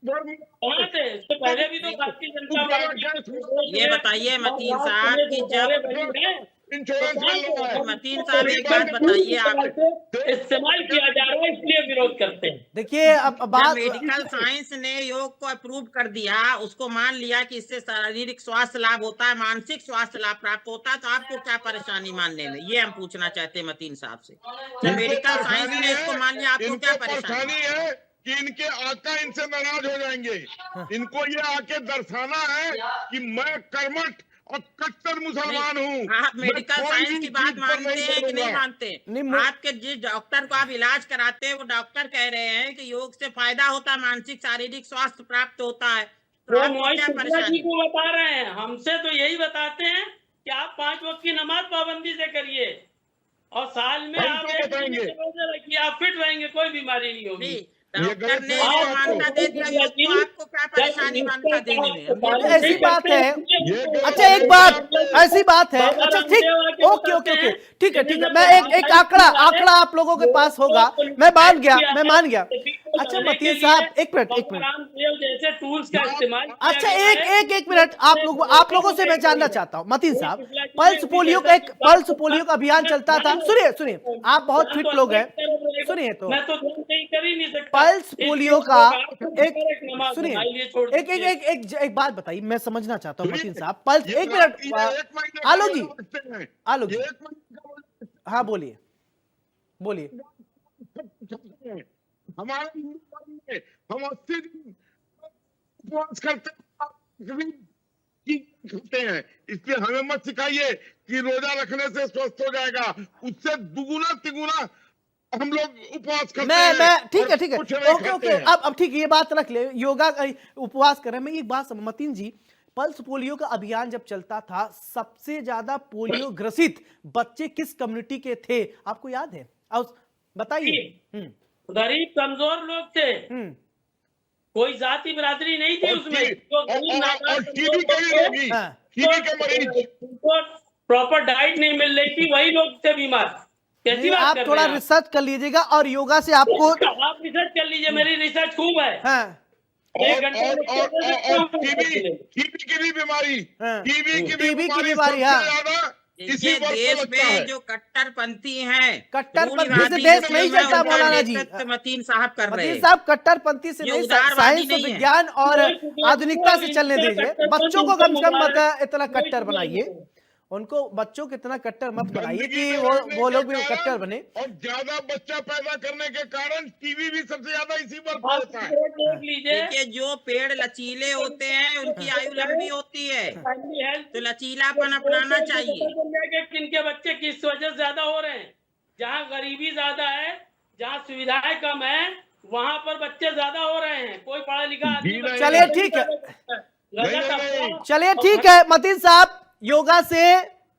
E: कहाँ थे? इससे पहले भी तो भारतीय जनता पार्टी।
F: ये बताइए मतीन साहब कि जब
I: इंश्योरेंस मिल रहा है।
F: मतीन साहब एक बात बताइए, आप
E: इस्तेमाल किया जा रहा है इसलिए विरोध करते हैं।
A: देखिए अब
F: जब
A: बात
F: मेडिकल साइंस ने योग को अप्रूव कर दिया, उसको मान लिया कि इससे शारीरिक स्वास्थ्य लाभ होता है, मानसिक स्वास्थ्य लाभ प्राप्त होता है, तो आपको क्या परेशानी मानने में, ये हम पूछना चाहते हैं मतीन साहब से। जब मेडिकल साइंस ने इसको मान लिया, आपको क्या परेशानी
I: है कि इनके आका इनसे नाराज हो जाएंगे। इनको ये आके दर्शाना है कि मैं कर्मठ और कट्टर मुसलमान हूँ।
F: आप मेडिकल साइंस की बात मानते हैं कि नहीं मानते? आपके जिस डॉक्टर को आप इलाज कराते हैं वो डॉक्टर कह रहे हैं कि योग से फायदा होता है, मानसिक शारीरिक स्वास्थ्य प्राप्त होता है, तो
E: वो
F: आपको
E: मोहित
F: क्या
E: शुक्ला
F: परेशानी?
E: जी को बता रहे हैं, हमसे तो यही बताते हैं कि आप 5 वक्त की नमाज पाबंदी से करिए और साल में
I: हम
E: आप
I: तो
E: 1
I: बताएंगे।
E: महीने के रोजे रखिए, आप फिट रहेंगे, कोई बीमारी नहीं होगी।
F: डॉक्टर ने
I: बात
F: जो
I: है
F: मान्यता दे दिया योग को, आपको क्या परेशानी मान्यता देने में?
A: ऐसी बात है। अच्छा एक बात, ऐसी बात है, अच्छा ठीक, ओके ओके ओके, ठीक है ठीक है, मैं एक आंकड़ा आप लोगों के पास होगा, मैं मान गया। अच्छा मतीन साहब एक मिनट,
E: रामदेव जैसे टूल्स का इस्तेमाल किया
A: अच्छा
E: गया है।
A: एक मिनट, आप लोगों से मैं जानना चाहता हूँ मतीन साहब, पल्स पोलियो का अभियान चलता था, सुनिए आप बहुत फिट लोग हैं, सुनिए तो
E: मैं तो कहीं कर ही नहीं सकता।
A: पल्स पोलियो का
E: नमाज
A: सुनिए
E: बताइए, छोड़ दीजिए।
A: एक बात बताइए, मैं समझना चाहता हूँ मतीन साहब, पल्स एक मिनट, आलोक जी, हाँ बोलिए
I: हमारे हिंदुस्तान में हम 80 दिन उपवास करते हैं, इसलिए हमें मत सिखाइए कि रोजा रखने से स्वस्थ हो जाएगा, उससे दुगुना तिगुना हम लोग उपवास करते हैं।
A: मैं ठीक है
I: कुछ नहीं
A: ओके
I: खाते हैं।
A: अब ठीक है, ये बात रख ले, योगा उपवास कर रहे हैं। मैं एक बात मतीन जी, पल्स पोलियो का अभियान जब चलता था, सबसे ज्यादा पोलियो ग्रसित बच्चे किस कम्युनिटी के थे, आपको याद है? बताइए।
E: गरीब कमजोर लोग थे, कोई जाति बिरादरी नहीं थी उसमें। जो गरीब
I: और टीबी के भी रोगी, टीबी के मरीज,
E: उनको प्रॉपर डाइट नहीं मिल रही थी, वही लोग थे बीमार। कैसी बात
A: आप
E: कर
A: थोड़ा
E: रहे हैं
A: रिसर्च कर लीजिएगा और योगा से आपको
E: आप रिसर्च कर लीजिए, मेरी रिसर्च खूब है।
A: हाँ,
E: एक घंटे में
I: टीबी की भी बीमारी, टीबी की
A: टीबी की
I: बीमारी
A: बीमारी,
I: सबसे
A: हाँ।
I: ज्यादा इसी
F: ये
I: वक्त को
F: देश
I: लगता है।
F: में जो कट्टरपंथी हैं,
A: कट्टरपंथी से
F: रूढ़िवादी
A: देश
F: जो
A: नहीं
F: है,
A: चलता
F: उनका
A: मौलाना जी।
F: नेतृत्व मतीन साहब कर रहे
A: मतीन
F: हैं।
A: साहब कट्टरपंथी से
F: ये
A: नहीं,
F: उदारवादी
A: साइंस और
F: नहीं है।
A: विज्ञान और आधुनिकता से चलने दीजिए, बच्चों को कम से कम मत इतना कट्टर बनाइए, उनको बच्चों को इतना कट्टर मत बनाइए कि वो लोग भी कट्टर बने।
I: और ज्यादा बच्चा पैदा करने के कारण टीबी भी सबसे ज्यादा इसी वक्त
E: आप
I: होता है।
E: देख लीजिए,
F: देखिए जो पेड़ लचीले होते हैं उनकी आयु लंबी होती है, तो लचीलापन अपनाना चाहिए।
E: किनके बच्चे किस वजह से ज्यादा हो रहे हैं? जहाँ गरीबी ज्यादा है, जहाँ सुविधाएं कम है, वहाँ पर बच्चे ज्यादा हो रहे हैं। कोई पढ़ा लिखा आदमी
A: चलिए ठीक है, चलिए ठीक है मतीन साहब, योगा से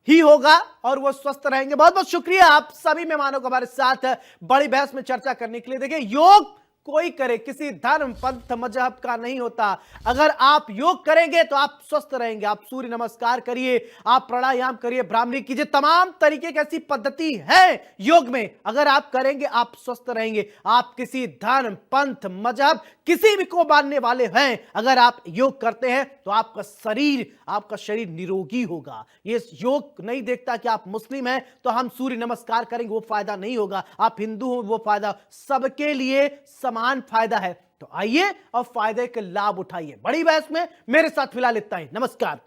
A: ही होगा और वो स्वस्थ रहेंगे। बहुत बहुत शुक्रिया आप सभी मेहमानों को हमारे साथ बड़ी बहस में चर्चा करने के लिए। देखिए योग कोई करे, किसी धर्म पंथ मजहब का नहीं होता। अगर आप योग करेंगे तो आप स्वस्थ रहेंगे। आप सूर्य नमस्कार करिए, आप प्राणायाम करिए, ब्राह्मणी कीजिए, तमाम तरीके की ऐसी पद्धति है योग में, अगर आप करेंगे आप स्वस्थ रहेंगे। आप किसी धर्म पंथ मजहब किसी भी को मानने वाले हैं, अगर आप योग करते हैं तो आपका शरीर निरोगी होगा। ये योग नहीं देखता कि आप मुस्लिम हैं तो हम सूर्य नमस्कार करेंगे, वो फायदा नहीं होगा। आप हिंदू हो, वो फायदा सबके लिए समान फायदा है। तो आइए और फायदे के लाभ उठाइए। बड़ी बहस में मेरे साथ फिलहाल इतना ही। नमस्कार।